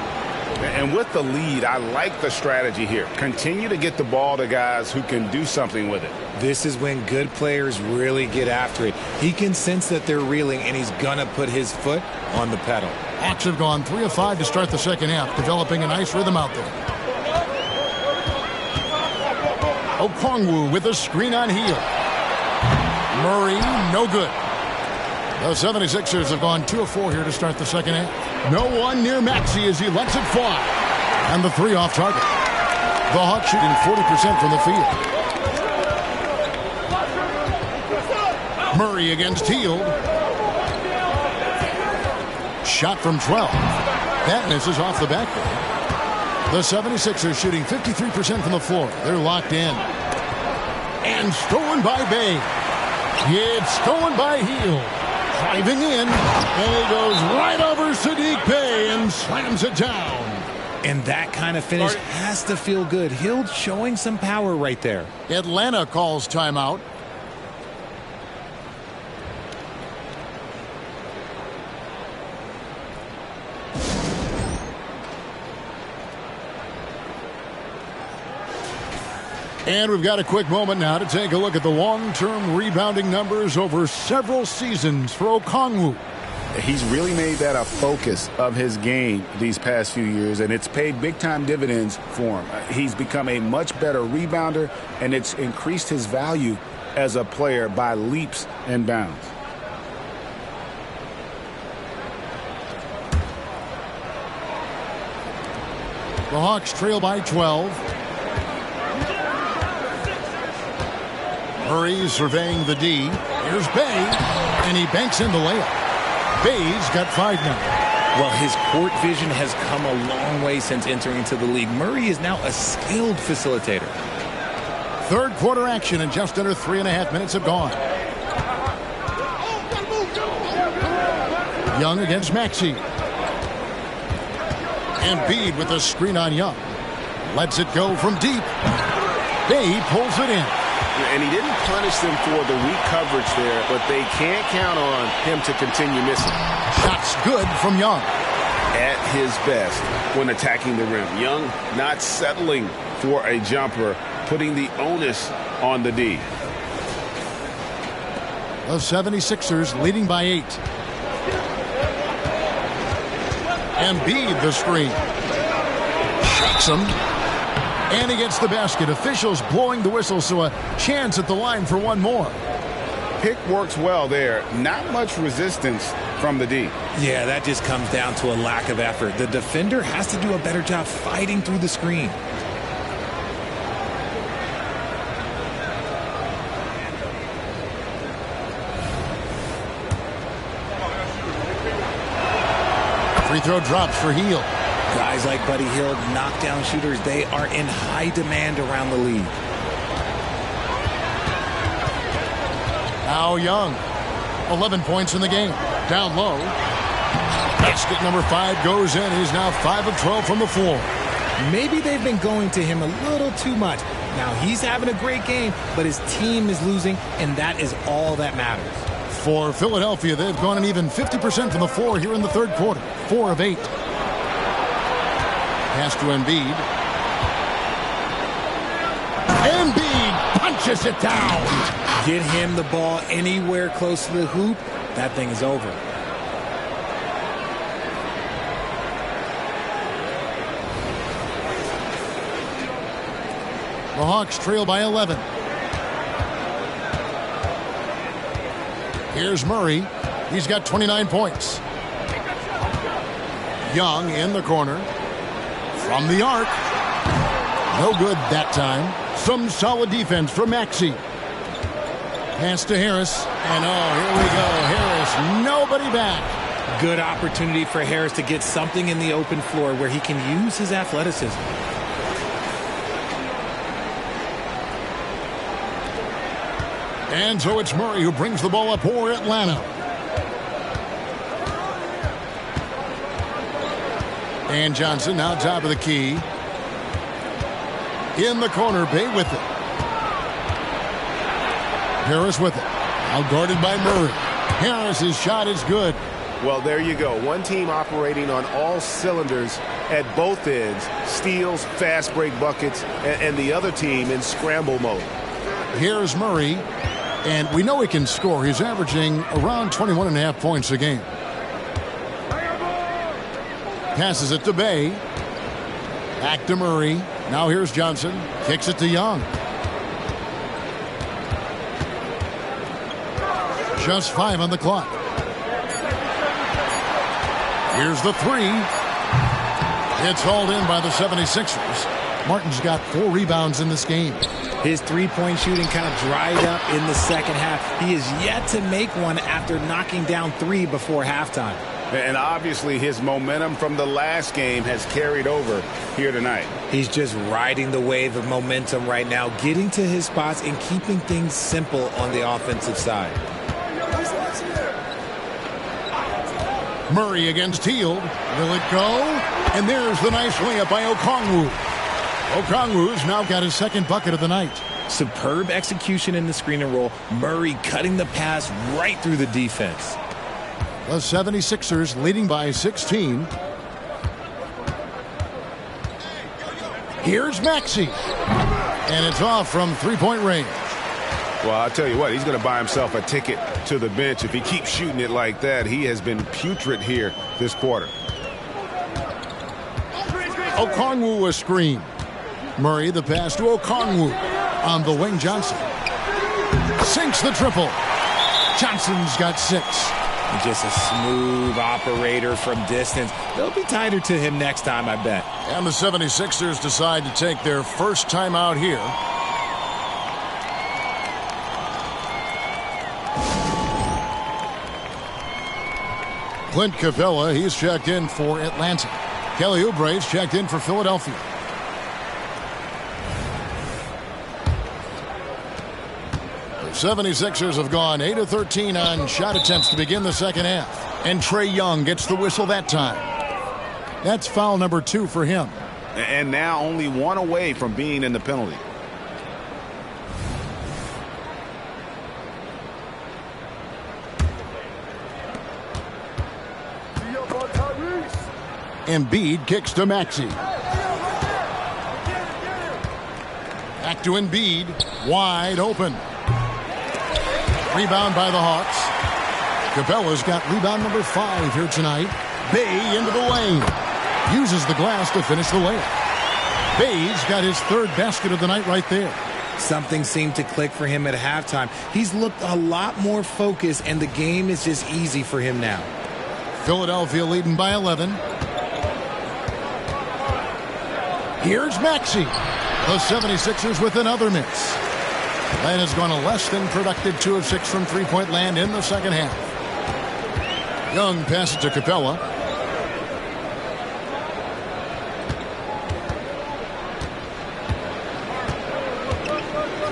Speaker 2: And with the lead, I like the strategy here. Continue to get the ball to guys who can do something with it.
Speaker 3: This is when good players really get after it. He can sense that they're reeling, and he's going to put his foot on the pedal.
Speaker 1: Hawks have gone 3 of 5 to start the second half, developing a nice rhythm out there. Okongwu with a screen on Hield. Murray, no good. The 76ers have gone 2 of 4 here to start the second half. No one near Maxey as he lets it fly. And the 3 off target. The Hawks shooting 40% from the field. Murray against Hield. Shot from 12. That misses off the backboard. The 76ers shooting 53% from the floor. They're locked in. And stolen by Bay. It's stolen by Hield. Driving in. And he goes right over Saddiq Bey and slams it down.
Speaker 3: And that kind of finish has to feel good. Hield showing some power right there.
Speaker 1: Atlanta calls timeout. And we've got a quick moment now to take a look at the long-term rebounding numbers over several seasons for Okongwu.
Speaker 2: He's really made that a focus of his game these past few years, and it's paid big-time dividends for him. He's become a much better rebounder, and it's increased his value as a player by leaps and bounds.
Speaker 1: The Hawks trail by 12. Murray surveying the D. Here's Bey, and he banks in the layup. Bey's got 5 now.
Speaker 3: Well, his court vision has come a long way since entering into the league. Murray is now a skilled facilitator.
Speaker 1: Third quarter action, and just under 3.5 minutes have gone. Young against Maxey. Embiid with a screen on Young. Lets it go from deep. Bey pulls it in.
Speaker 4: And he didn't punish them for the weak coverage there, but they can't count on him to continue missing.
Speaker 1: Shots good from Young.
Speaker 4: At his best when attacking the rim. Young not settling for a jumper, putting the onus on the D.
Speaker 1: The 76ers leading by 8. Embiid the screen. Shakes him. And he gets the basket. Officials blowing the whistle, so a chance at the line for one more.
Speaker 2: Pick works well there. Not much resistance from the D.
Speaker 3: Yeah, that just comes down to a lack of effort. The defender has to do a better job fighting through the screen.
Speaker 1: Free throw drops for Hield.
Speaker 3: Guys like Buddy Hield, knockdown shooters, they are in high demand around the league.
Speaker 1: Now Young, 11 points in the game. Down low. Basket number 5 goes in. He's now 5 of 12 from the floor.
Speaker 3: Maybe they've been going to him a little too much. Now he's having a great game, but his team is losing, and that is all that matters.
Speaker 1: For Philadelphia, they've gone an even 50% from the floor here in the third quarter. 4 of 8. Pass to Embiid. Embiid punches it down.
Speaker 3: Get him the ball anywhere close to the hoop. That thing is over.
Speaker 1: The Hawks trail by 11. Here's Murray. He's got 29 points. Young in the corner. From the arc. No good that time. Some solid defense from Maxey. Pass to Harris. And here we go. Harris, nobody back.
Speaker 3: Good opportunity for Harris to get something in the open floor where he can use his athleticism.
Speaker 1: And so it's Murray who brings the ball up for Atlanta. And Johnson now top of the key. In the corner, Bey with it. Harris with it. Now guarded by Murray. Harris's shot is good.
Speaker 4: Well, there you go. One team operating on all cylinders at both ends. Steals, fast break buckets, and the other team in scramble mode.
Speaker 1: Here's Murray. And we know he can score. He's averaging around 21.5 points a game. Passes it to Bay. Back to Murray. Now here's Johnson. Kicks it to Young. Just 5 on the clock. Here's the 3. It's hauled in by the 76ers. Martin's got 4 rebounds in this game.
Speaker 3: His three-point shooting kind of dried up in the second half. He is yet to make one after knocking down 3 before halftime.
Speaker 2: And obviously his momentum from the last game has carried over here tonight.
Speaker 3: He's just riding the wave of momentum right now, getting to his spots and keeping things simple on the offensive side.
Speaker 1: Murray against Hield. Will it go? And there's the nice layup by Okongwu. Okongwu's now got his second bucket of the night.
Speaker 3: Superb execution in the screen and roll. Murray cutting the pass right through the defense.
Speaker 1: The 76ers leading by 16. Here's Maxey. And it's off from three-point range.
Speaker 4: Well, I'll tell you what, he's going to buy himself a ticket to the bench. If he keeps shooting it like that, he has been putrid here this quarter.
Speaker 1: Okongwu a screen. Murray the pass to Okongwu. On the wing, Johnson. Sinks the triple. Johnson's got 6.
Speaker 3: Just a smooth operator from distance. They'll be tighter to him next time, I bet.
Speaker 1: And the 76ers decide to take their first time out here. Clint Capella, he's checked in for Atlanta. Kelly Oubre's checked in for Philadelphia. The 76ers have gone 8 of 13 on shot attempts to begin the second half. And Trae Young gets the whistle that time. That's foul number 2 for him.
Speaker 2: And now only 1 away from being in the penalty.
Speaker 1: Embiid kicks to Maxey. Back to Embiid. Wide open. Rebound by the Hawks. Capella's got rebound number 5 here tonight. Bay into the lane. Uses the glass to finish the layup. Bay's got his 3rd basket of the night right there.
Speaker 3: Something seemed to click for him at halftime. He's looked a lot more focused, and the game is just easy for him now.
Speaker 1: Philadelphia leading by 11. Here's Maxey. The 76ers with another miss. Len has gone a less than productive 2 of 6 from three-point land in the second half. Young passes to Capella.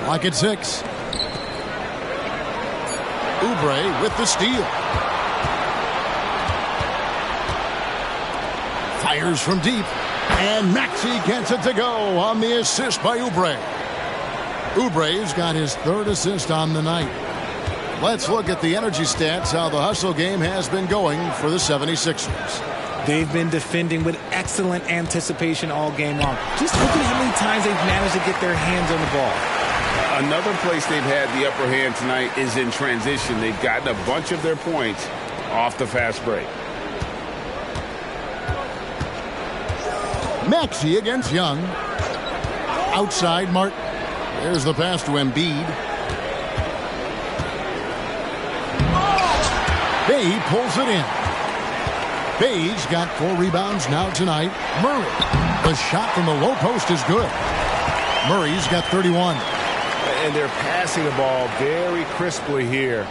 Speaker 1: Clock at 6. Oubre with the steal. Fires from deep. And Maxey gets it to go on the assist by Oubre. Oubre's got his 3rd assist on the night. Let's look at the energy stats, how the hustle game has been going for the 76ers.
Speaker 3: They've been defending with excellent anticipation all game long. Just look at how many times they've managed to get their hands on the ball.
Speaker 2: Another place they've had the upper hand tonight is in transition. They've gotten a bunch of their points off the fast break.
Speaker 1: Maxey against Young. Outside Martin. There's the pass to Embiid. Bay pulls it in. Bay's got 4 rebounds now tonight. Murray. The shot from the low post is good. Murray's got 31.
Speaker 4: And they're passing the ball very crisply here.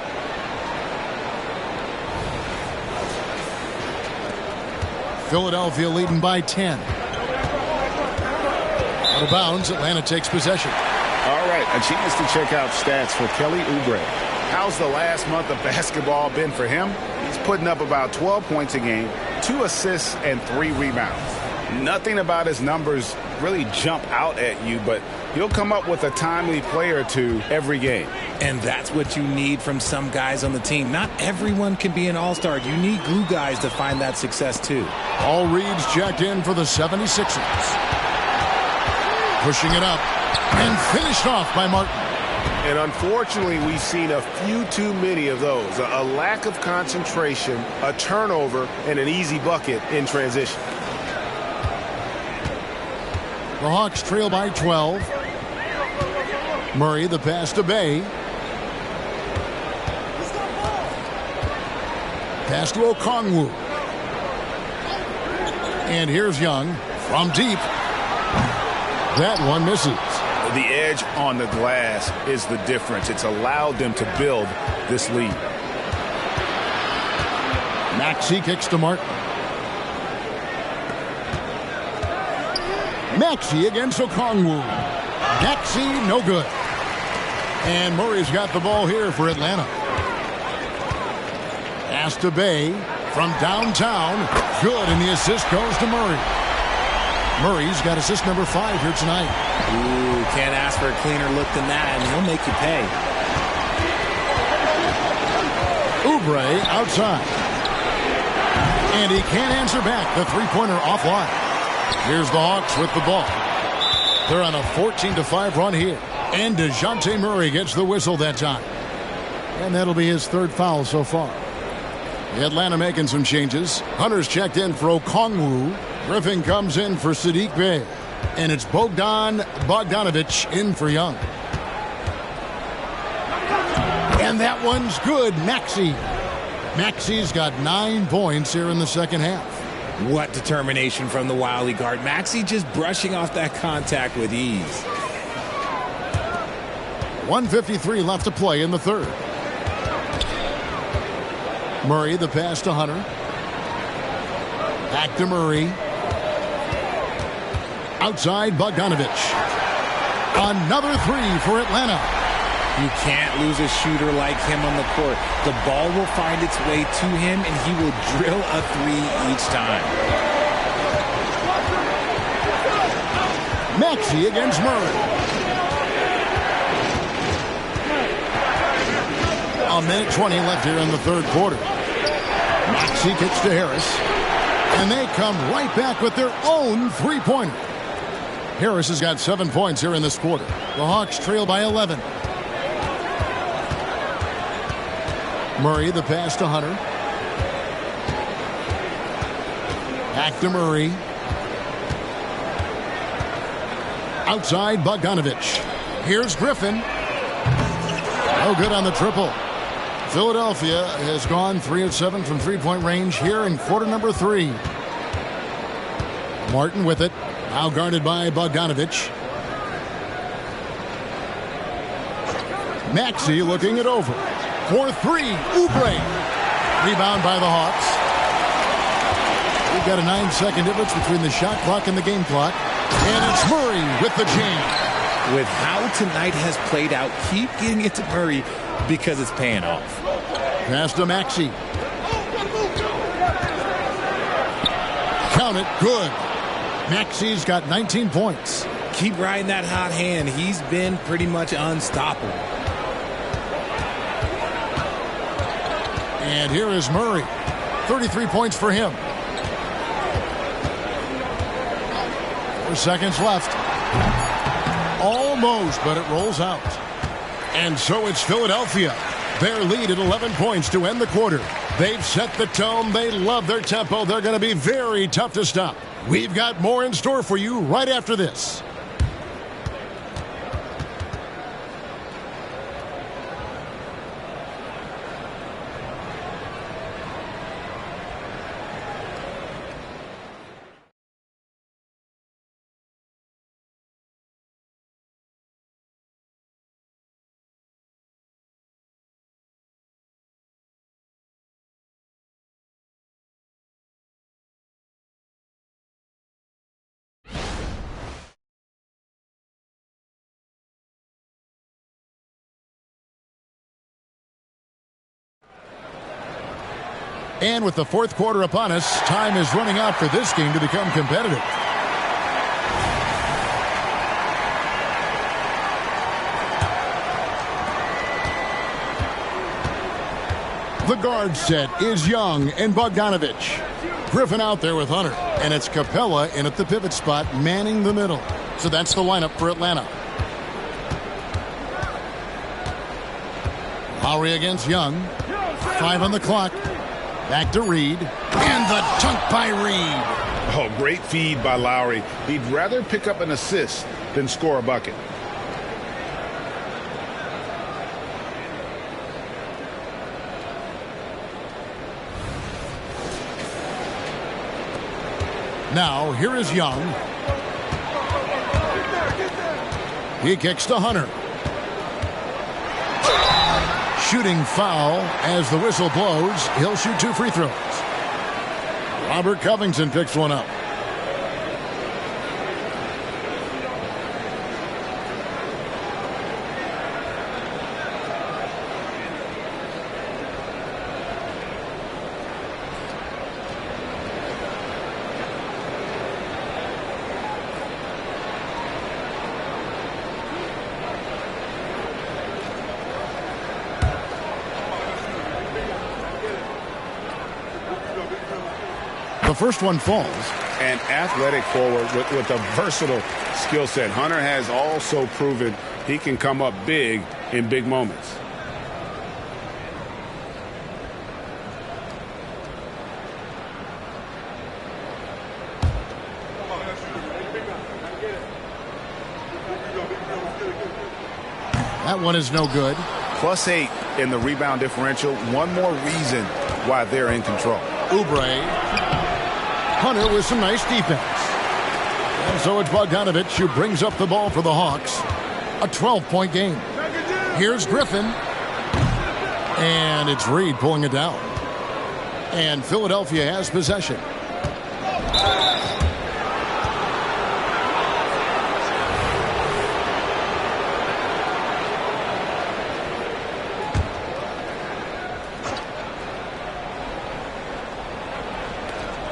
Speaker 1: Philadelphia leading by 10. Out of bounds, Atlanta takes possession.
Speaker 2: All right, a chance to check out stats for Kelly Oubre.
Speaker 4: How's the last month of basketball been for him? He's putting up about 12 points a game, 2 assists, and 3 rebounds. Nothing about his numbers really jump out at you, but he'll come up with a timely play or 2 every game.
Speaker 3: And that's what you need from some guys on the team. Not everyone can be an all-star. You need glue guys to find that success, too.
Speaker 1: All Reed's checked in for the 76ers. Pushing it up and finished off by Martin.
Speaker 4: And unfortunately, we've seen a few too many of those. A lack of concentration, a turnover, and an easy bucket in transition.
Speaker 1: The Hawks trail by 12. Murray, the pass to Bay. Pass to Okongwu. And here's Young from deep. That one misses.
Speaker 4: The edge on the glass is the difference. It's allowed them to build this lead.
Speaker 1: Maxey kicks to Martin. Maxey against Okongwu. Maxey, no good. And Murray's got the ball here for Atlanta. Pass to Bay from downtown. Good, and the assist goes to Murray. Murray's got assist number 5 here tonight.
Speaker 3: Ooh, can't ask for a cleaner look than that, and he'll make you pay.
Speaker 1: Oubre outside. And he can't answer back. The three-pointer offline. Here's the Hawks with the ball. They're on a 14-5 run here. And DeJounte Murray gets the whistle that time. And that'll be his 3rd foul so far. Atlanta making some changes. Hunter's checked in for Okongwu. Griffin comes in for Saddiq Bey. And it's Bogdan Bogdanovic in for Young. And that one's good. Maxey. Maxey's got 9 points here in the second half.
Speaker 3: What determination from the Wiley guard. Maxey just brushing off that contact with ease.
Speaker 1: 1:53 left to play in the third. Murray, the pass to Hunter. Back to Murray. Outside Bogdanovic. Another 3 for Atlanta.
Speaker 3: You can't lose a shooter like him on the court. The ball will find its way to him, and he will drill a 3 each time.
Speaker 1: Maxey against Murray. A minute 20 left here in the third quarter. Maxey kicks to Harris. And they come right back with their own three-pointer. Harris has got 7 points here in this quarter. The Hawks trail by 11. Murray, the pass to Hunter. Back to Murray. Outside Bogdanovic. Here's Griffin. No good on the triple. Philadelphia has gone 3 of 7 from three-point range here in quarter number 3. Martin with it. Now guarded by Bogdanovic. Maxey looking it over. For 3. Oubre. Rebound by the Hawks. We've got a 9-second difference between the shot clock and the game clock. And it's Murray with the jam.
Speaker 3: With how tonight has played out, keep getting it to Murray because it's paying off.
Speaker 1: Pass to Maxey. Count it. Good. Maxey's got 19 points.
Speaker 3: Keep riding that hot hand. He's been pretty much unstoppable.
Speaker 1: And here is Murray. 33 points for him. 4 seconds left. Almost, but it rolls out. And so it's Philadelphia. Their lead at 11 points to end the quarter. They've set the tone. They love their tempo. They're going to be very tough to stop. We've got more in store for you right after this. And with the fourth quarter upon us, time is running out for this game to become competitive. The guard set is Young and Bogdanovic. Griffin out there with Hunter. And it's Capella in at the pivot spot, manning the middle. So that's the lineup for Atlanta. Lowry against Young. 5 on the clock. Back to Reed. And the dunk by Reed.
Speaker 4: Oh, great feed by Lowry. He'd rather pick up an assist than score a bucket.
Speaker 1: Now, here is Young. He kicks to Hunter. Shooting foul as the whistle blows. He'll shoot 2 free throws. Robert Covington picks one up. The first one falls.
Speaker 4: An athletic forward with a versatile skill set. Hunter has also proven he can come up big in big moments.
Speaker 1: That one is no good.
Speaker 4: +8 in the rebound differential. One more reason why they're in control.
Speaker 1: Oubre. Hunter with some nice defense. And so it's Bogdanovich who brings up the ball for the Hawks. A 12-point game. Here's Griffin. And it's Reed pulling it down. And Philadelphia has possession.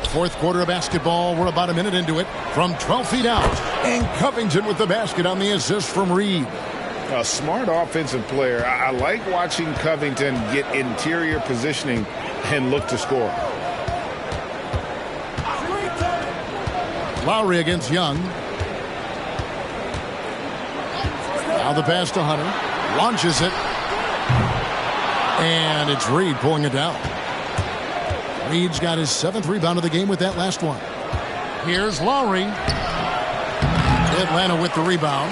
Speaker 1: Fourth quarter of basketball. We're about a minute into it. From 12 feet out. And Covington with the basket on the assist from Reed.
Speaker 4: A smart offensive player. I like watching Covington get interior positioning and look to score.
Speaker 1: Lowry against Young. Now the pass to Hunter. Launches it. And it's Reed pulling it down. Reed's got his 7th rebound of the game with that last one. Here's Lowry. Atlanta with the rebound.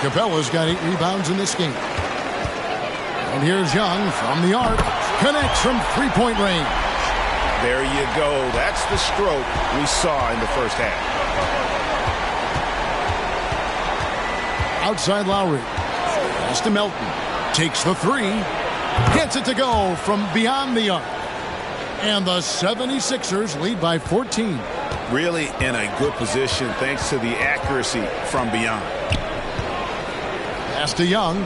Speaker 1: Capella's got 8 rebounds in this game. And here's Young from the arc. Connects from 3-point range.
Speaker 4: There you go. That's the stroke we saw in the first half.
Speaker 1: Outside Lowry. Pass to Melton. Takes the 3. Gets it to go from beyond the arc. And the 76ers lead by 14.
Speaker 4: Really in a good position thanks to the accuracy from beyond.
Speaker 1: Pass to Young.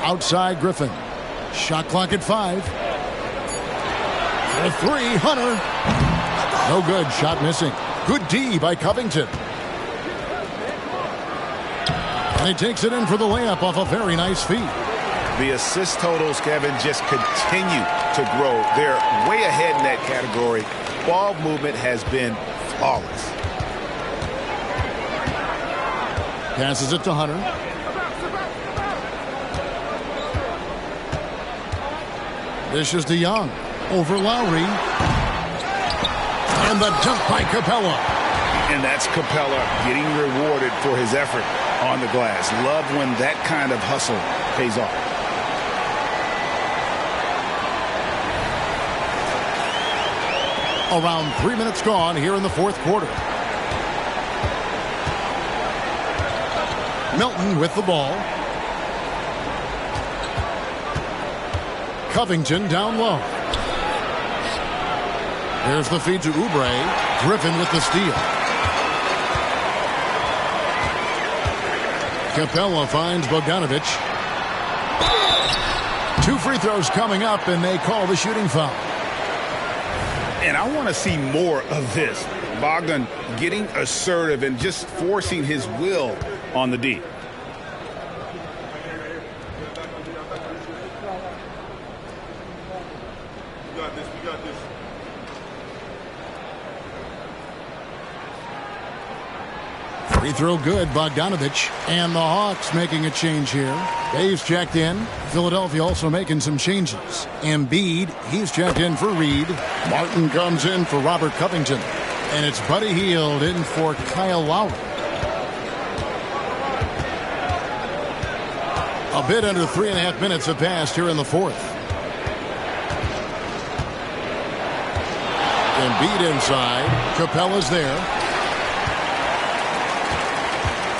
Speaker 1: Outside Griffin. Shot clock at 5. For 3, Hunter. No good. Shot missing. Good D by Covington. And he takes it in for the layup off a very nice feed.
Speaker 4: The assist totals, Kevin, just continue to grow. They're way ahead in that category. Ball movement has been flawless.
Speaker 1: Passes it to Hunter. Dishes to Young. Over Lowry. And the dunk by Capella.
Speaker 4: And that's Capella getting rewarded for his effort on the glass. Love when that kind of hustle pays off.
Speaker 1: Around 3 minutes gone here in the fourth quarter. Melton with the ball. Covington down low. There's the feed to Oubre. Griffin with the steal. Capella finds Bogdanovich. 2 free throws coming up, and they call the shooting foul.
Speaker 4: And I want to see more of this. Bogdan getting assertive and just forcing his will on the D.
Speaker 1: Free throw good, Bogdanovich. And the Hawks making a change here. Dave's checked in. Philadelphia also making some changes. Embiid, he's checked in for Reed. Martin comes in for Robert Covington. And it's Buddy Hield in for Kyle Lowry. A bit under 3.5 minutes have passed here in the fourth. Embiid inside. Capella's there.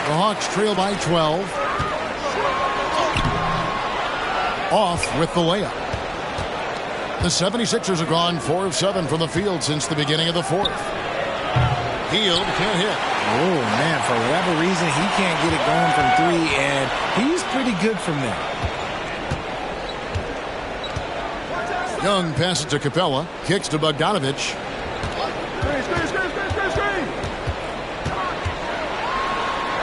Speaker 1: The Hawks trail by 12. Off with the layup. The 76ers have gone 4 of 7 from the field since the beginning of the fourth. Hield can't hit.
Speaker 3: Oh, man, for whatever reason, he can't get it going from 3, and he's pretty good from there.
Speaker 1: Young passes to Capella. Kicks to Bogdanovich.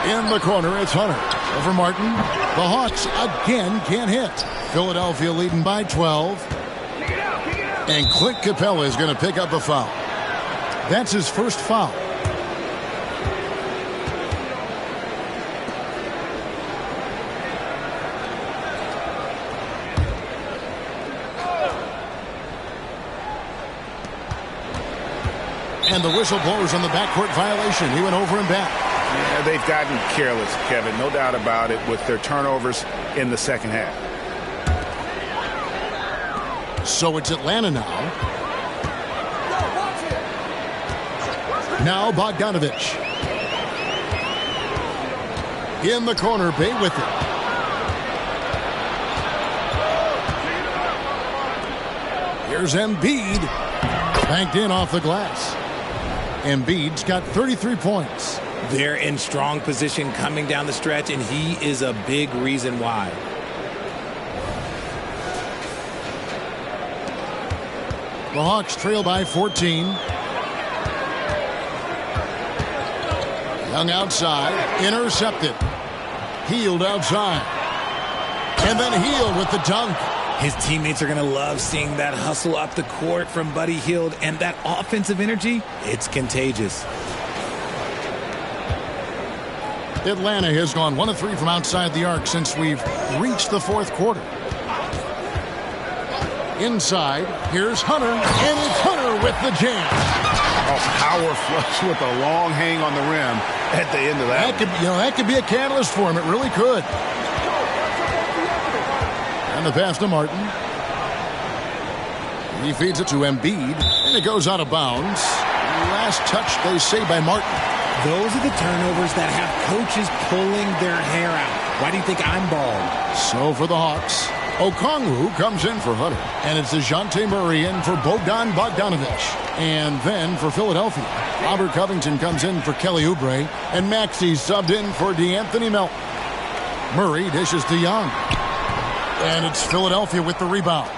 Speaker 1: In the corner, it's Hunter. Over Martin. The Hawks again can't hit. Philadelphia leading by 12. And Clint Capella is going to pick up a foul. That's his first foul. And the whistle blows on the backcourt violation. He went over and back.
Speaker 4: Yeah, they've gotten careless, Kevin. No doubt about it with their turnovers in the second half.
Speaker 1: So it's Atlanta now. Now Bogdanovich. In the corner, Bay with it. Here's Embiid. Banked in off the glass. Embiid's got 33 points.
Speaker 3: They're in strong position coming down the stretch, and he is a big reason why.
Speaker 1: The Hawks trail by 14. Young outside. Intercepted. Hield outside. And then Hield with the dunk.
Speaker 3: His teammates are going to love seeing that hustle up the court from Buddy Hield, and that offensive energy, it's contagious.
Speaker 1: Atlanta has gone 1 of 3 from outside the arc since we've reached the fourth quarter. Inside, here's Hunter, and it's Hunter with the jam.
Speaker 4: A power flush with a long hang on the rim at the end of that.
Speaker 1: That could be a catalyst for him. It really could. And the pass to Martin. He feeds it to Embiid, and it goes out of bounds. Last touch, they say, by Martin.
Speaker 3: Those are the turnovers that have coaches pulling their hair out. Why do you think I'm bald?
Speaker 1: So for the Hawks, Okongwu comes in for Hunter. And it's DeJounte Murray in for Bogdan Bogdanovich. And then for Philadelphia, Robert Covington comes in for Kelly Oubre. And Maxey subbed in for DeAnthony Melton. Murray dishes to Young. And it's Philadelphia with the rebound.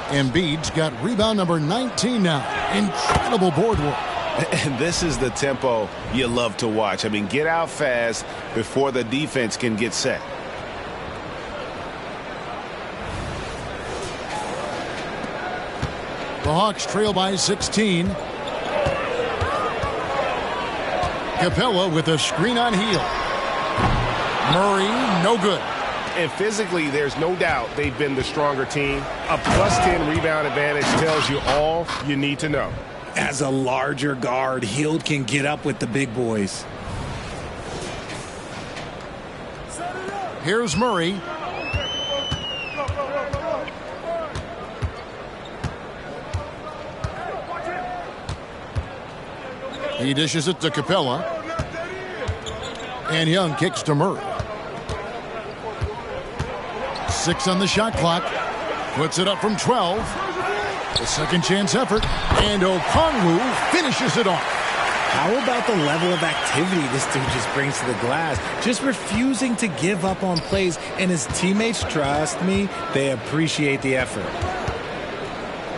Speaker 1: Embiid's got rebound number 19 now. Incredible board work.
Speaker 4: And this is the tempo you love to watch. I mean, get out fast before the defense can get set.
Speaker 1: The Hawks trail by 16. Capella with a screen on Hield. Murray, no good.
Speaker 10: And physically, there's no doubt they've been the stronger team. A +10 rebound advantage tells you all you need to know.
Speaker 3: As a larger guard, Hield can get up with the big boys.
Speaker 1: Here's Murray. He dishes it to Capella. And Young kicks to Murray. 6 on the shot clock. Puts it up from 12. A second chance effort. And Okongwu finishes it off.
Speaker 3: How about the level of activity this dude just brings to the glass? Just refusing to give up on plays. And his teammates, trust me, they appreciate the effort.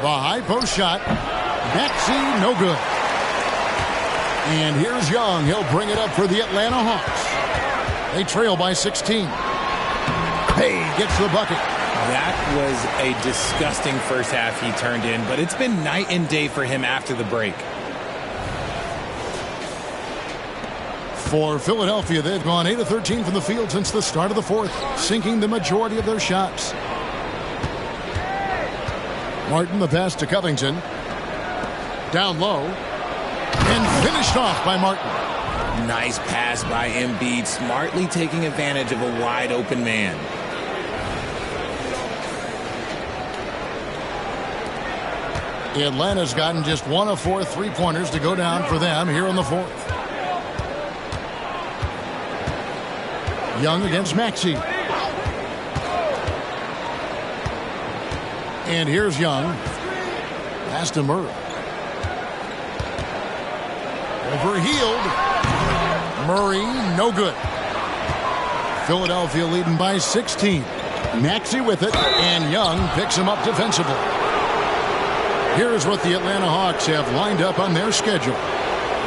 Speaker 1: The high post shot. Maxey, no good. And here's Young. He'll bring it up for the Atlanta Hawks. They trail by 16. Hey, gets the bucket.
Speaker 3: That was a disgusting first half he turned in, but it's been night and day for him after the break.
Speaker 1: For Philadelphia, they've gone 8 of 13 from the field since the start of the fourth, sinking the majority of their shots. Martin, the pass to Covington. Down low. And finished off by Martin.
Speaker 3: Nice pass by Embiid, smartly taking advantage of a wide open man.
Speaker 1: Atlanta's gotten just 1 of 4 3-pointers to go down for them here in the fourth. Young against Maxey. And here's Young. Pass to Murray. Overhealed. Murray, no good. Philadelphia leading by 16. Maxey with it, and Young picks him up defensively. Here's what the Atlanta Hawks have lined up on their schedule.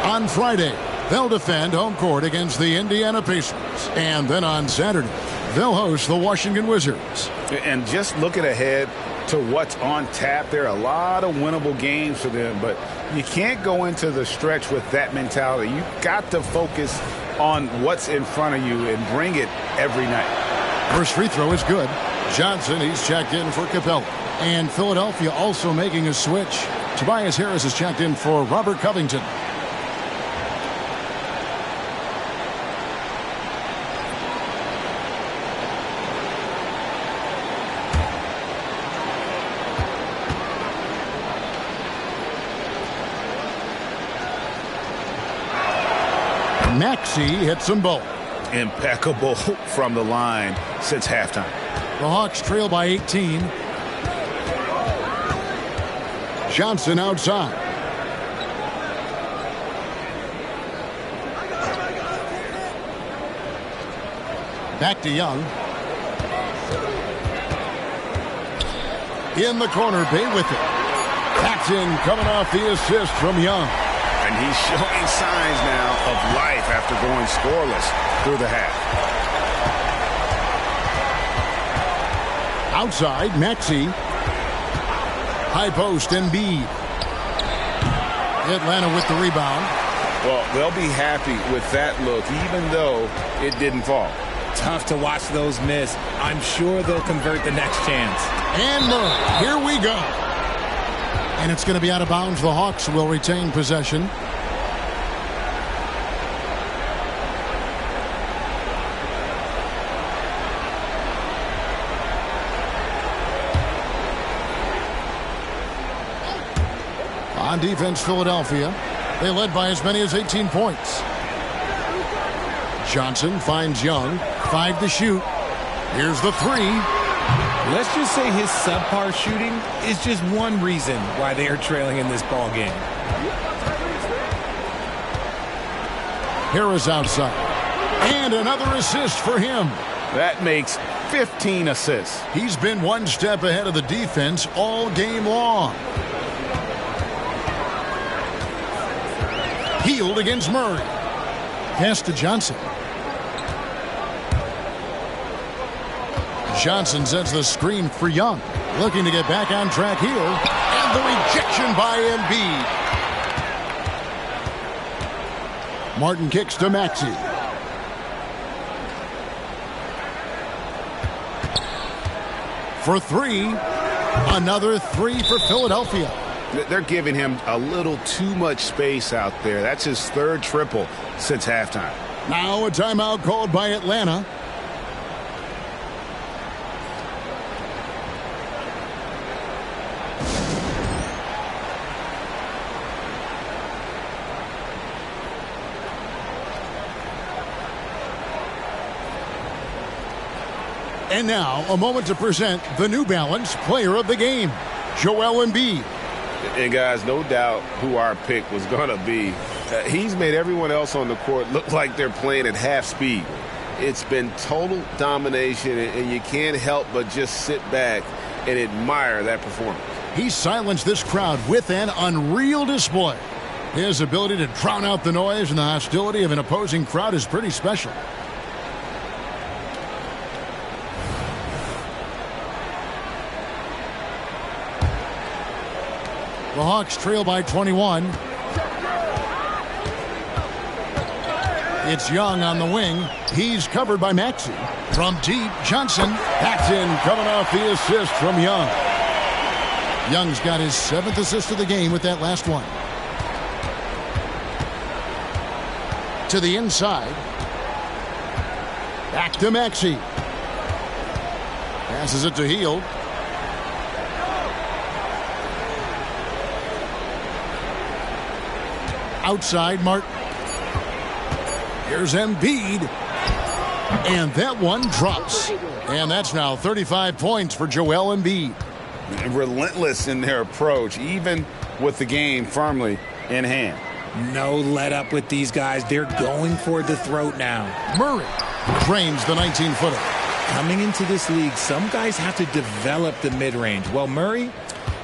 Speaker 1: On Friday, they'll defend home court against the Indiana Pacers. And then on Saturday, they'll host the Washington Wizards.
Speaker 4: And just looking ahead to what's on tap, there are a lot of winnable games for them, but you can't go into the stretch with that mentality. You've got to focus on what's in front of you and bring it every night.
Speaker 1: First free throw is good. Johnson, he's checked in for Capella. And Philadelphia also making a switch. Tobias Harris is checked in for Robert Covington. Maxey hits them both.
Speaker 4: Impeccable from the line since halftime.
Speaker 1: The Hawks trail by 18. Johnson outside. Back to Young. In the corner, Bay with it. Paxson coming off the assist from Young.
Speaker 4: And he's showing signs now of life after going scoreless through the half.
Speaker 1: Outside, Maxey. High post, Embiid. Atlanta with the rebound.
Speaker 4: Well, they'll be happy with that look, even though it didn't fall.
Speaker 3: Tough to watch those miss. I'm sure they'll convert the next chance.
Speaker 1: And Murray, here we go. And it's going to be out of bounds. The Hawks will retain possession. On defense, Philadelphia. They led by as many as 18 points. Johnson finds Young. 5 to shoot. Here's the 3.
Speaker 3: Let's just say his subpar shooting is just one reason why they are trailing in this ball game.
Speaker 1: Harris outside. And another assist for him.
Speaker 4: That makes 15 assists.
Speaker 1: He's been one step ahead of the defense all game long. Healed against Murray. Pass to Johnson. Johnson sets the screen for Young. Looking to get back on track here. And the rejection by Embiid. Martin kicks to Maxey. For 3. Another 3 for Philadelphia.
Speaker 4: They're giving him a little too much space out there. That's his 3rd triple since halftime.
Speaker 1: Now a timeout called by Atlanta. And now, a moment to present the New Balance Player of the Game, Joel Embiid.
Speaker 10: And guys, no doubt who our pick was going to be. He's made everyone else on the court look like they're playing at half speed. It's been total domination, and you can't help but just sit back and admire that performance.
Speaker 1: He silenced this crowd with an unreal display. His ability to drown out the noise and the hostility of an opposing crowd is pretty special. The Hawks trail by 21. It's Young on the wing. He's covered by Maxey. From deep, Johnson backs in, coming off the assist from Young. Young's got his 7th assist of the game with that last one. To the inside. Back to Maxey. Passes it to Hield. Outside, Martin. Here's Embiid. And that one drops. And that's now 35 points for Joel Embiid.
Speaker 2: Relentless in their approach, even with the game firmly in hand.
Speaker 3: No let up with these guys. They're going for the throat now.
Speaker 1: Murray drains the 19-footer.
Speaker 3: Coming into this league, some guys have to develop the mid-range. Well, Murray,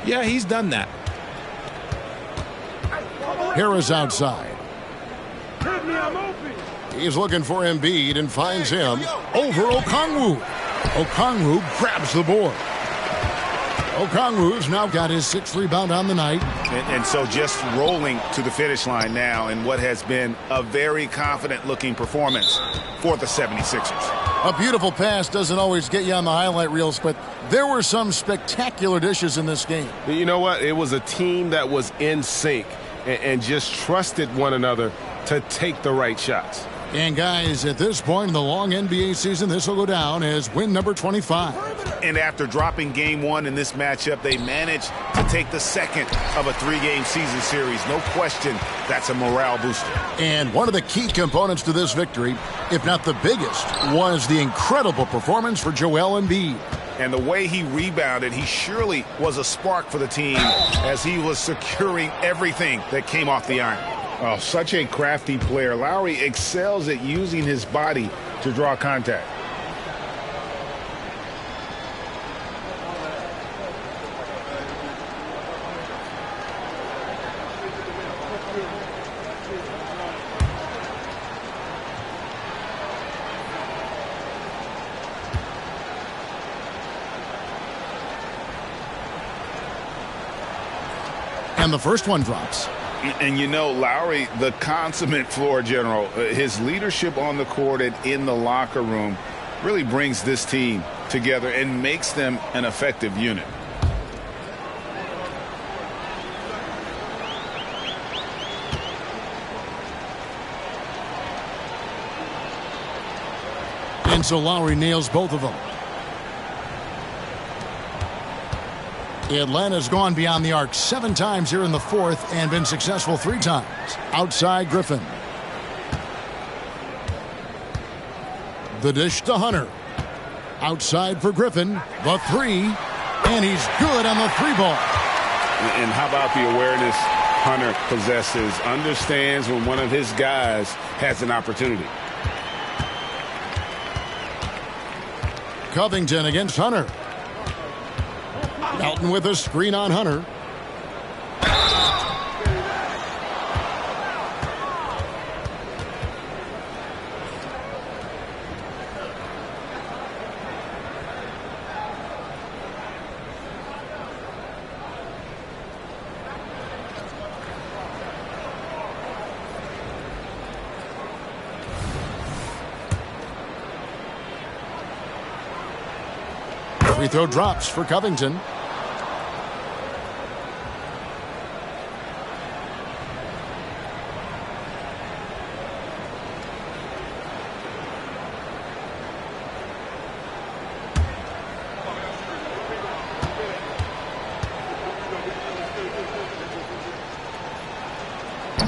Speaker 3: yeah, he's done that.
Speaker 1: Harris outside. He's looking for Embiid and finds him over Okongwu. Okongwu grabs the board. Okongwu's now got his 6th rebound on the night.
Speaker 4: And so just rolling to the finish line now in what has been a very confident-looking performance for the 76ers.
Speaker 1: A beautiful pass doesn't always get you on the highlight reels, but there were some spectacular dishes in this game.
Speaker 10: You know what? It was a team that was in sync and just trusted one another to take the right shots.
Speaker 1: And guys, at this point in the long NBA season, this will go down as win number 25.
Speaker 4: And after dropping game 1 in this matchup, they managed to take the 2nd of a 3-game season series. No question, that's a morale booster.
Speaker 1: And one of the key components to this victory, if not the biggest, was the incredible performance for Joel Embiid.
Speaker 4: And the way he rebounded, he surely was a spark for the team as he was securing everything that came off the iron.
Speaker 2: Oh, such a crafty player. Lowry excels at using his body to draw contact.
Speaker 1: And the first one drops.
Speaker 4: And you know, Lowry, the consummate floor general, his leadership on the court and in the locker room really brings this team together and makes them an effective unit.
Speaker 1: And so Lowry nails both of them. Atlanta's gone beyond the arc 7 times here in the 4th and been successful 3 times. Outside Griffin. The dish to Hunter. Outside for Griffin. The 3. And he's good on the 3-ball.
Speaker 2: And how about the awareness Hunter possesses? Understands when one of his guys has an opportunity.
Speaker 1: Covington against Hunter. Melton with a screen on Hunter. Free throw drops for Covington.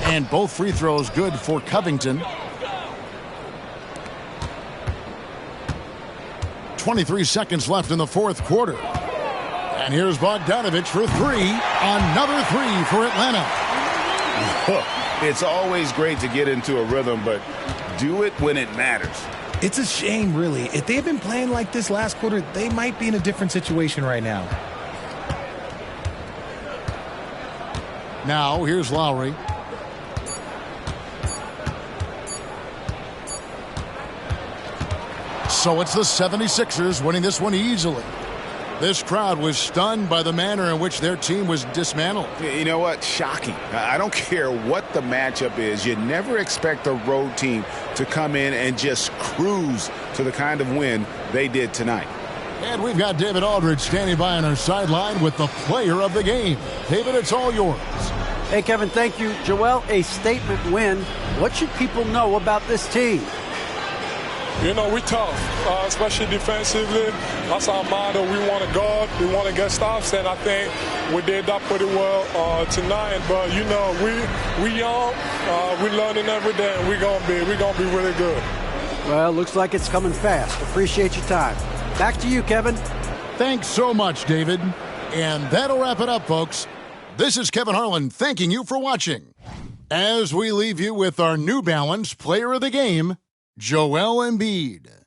Speaker 1: And both free throws good for Covington. 23 seconds left in the 4th quarter. And here's Bogdanovich for 3. Another 3 for Atlanta.
Speaker 4: It's always great to get into a rhythm, but do it when it matters.
Speaker 3: It's a shame, really. If they had been playing like this last quarter, they might be in a different situation right now.
Speaker 1: Now, here's Lowry. So it's the 76ers winning this one easily. This crowd was stunned by the manner in which their team was dismantled.
Speaker 4: You know what? Shocking. I don't care what the matchup is. You never expect a road team to come in and just cruise to the kind of win they did tonight.
Speaker 1: And we've got David Aldridge standing by on our sideline with the player of the game. David, it's all yours.
Speaker 5: Hey, Kevin, thank you. Joel, a statement win. What should people know about this team?
Speaker 11: You know, we tough, especially defensively. That's our motto. We want to guard. We want to get stops, and I think we did that pretty well tonight. But you know, we young, we learning every day, and we gonna be really good.
Speaker 5: Well, looks like it's coming fast. Appreciate your time. Back to you, Kevin.
Speaker 1: Thanks so much, David. And that'll wrap it up, folks. This is Kevin Harlan thanking you for watching. As we leave you with our New Balance Player of the Game, Joel Embiid.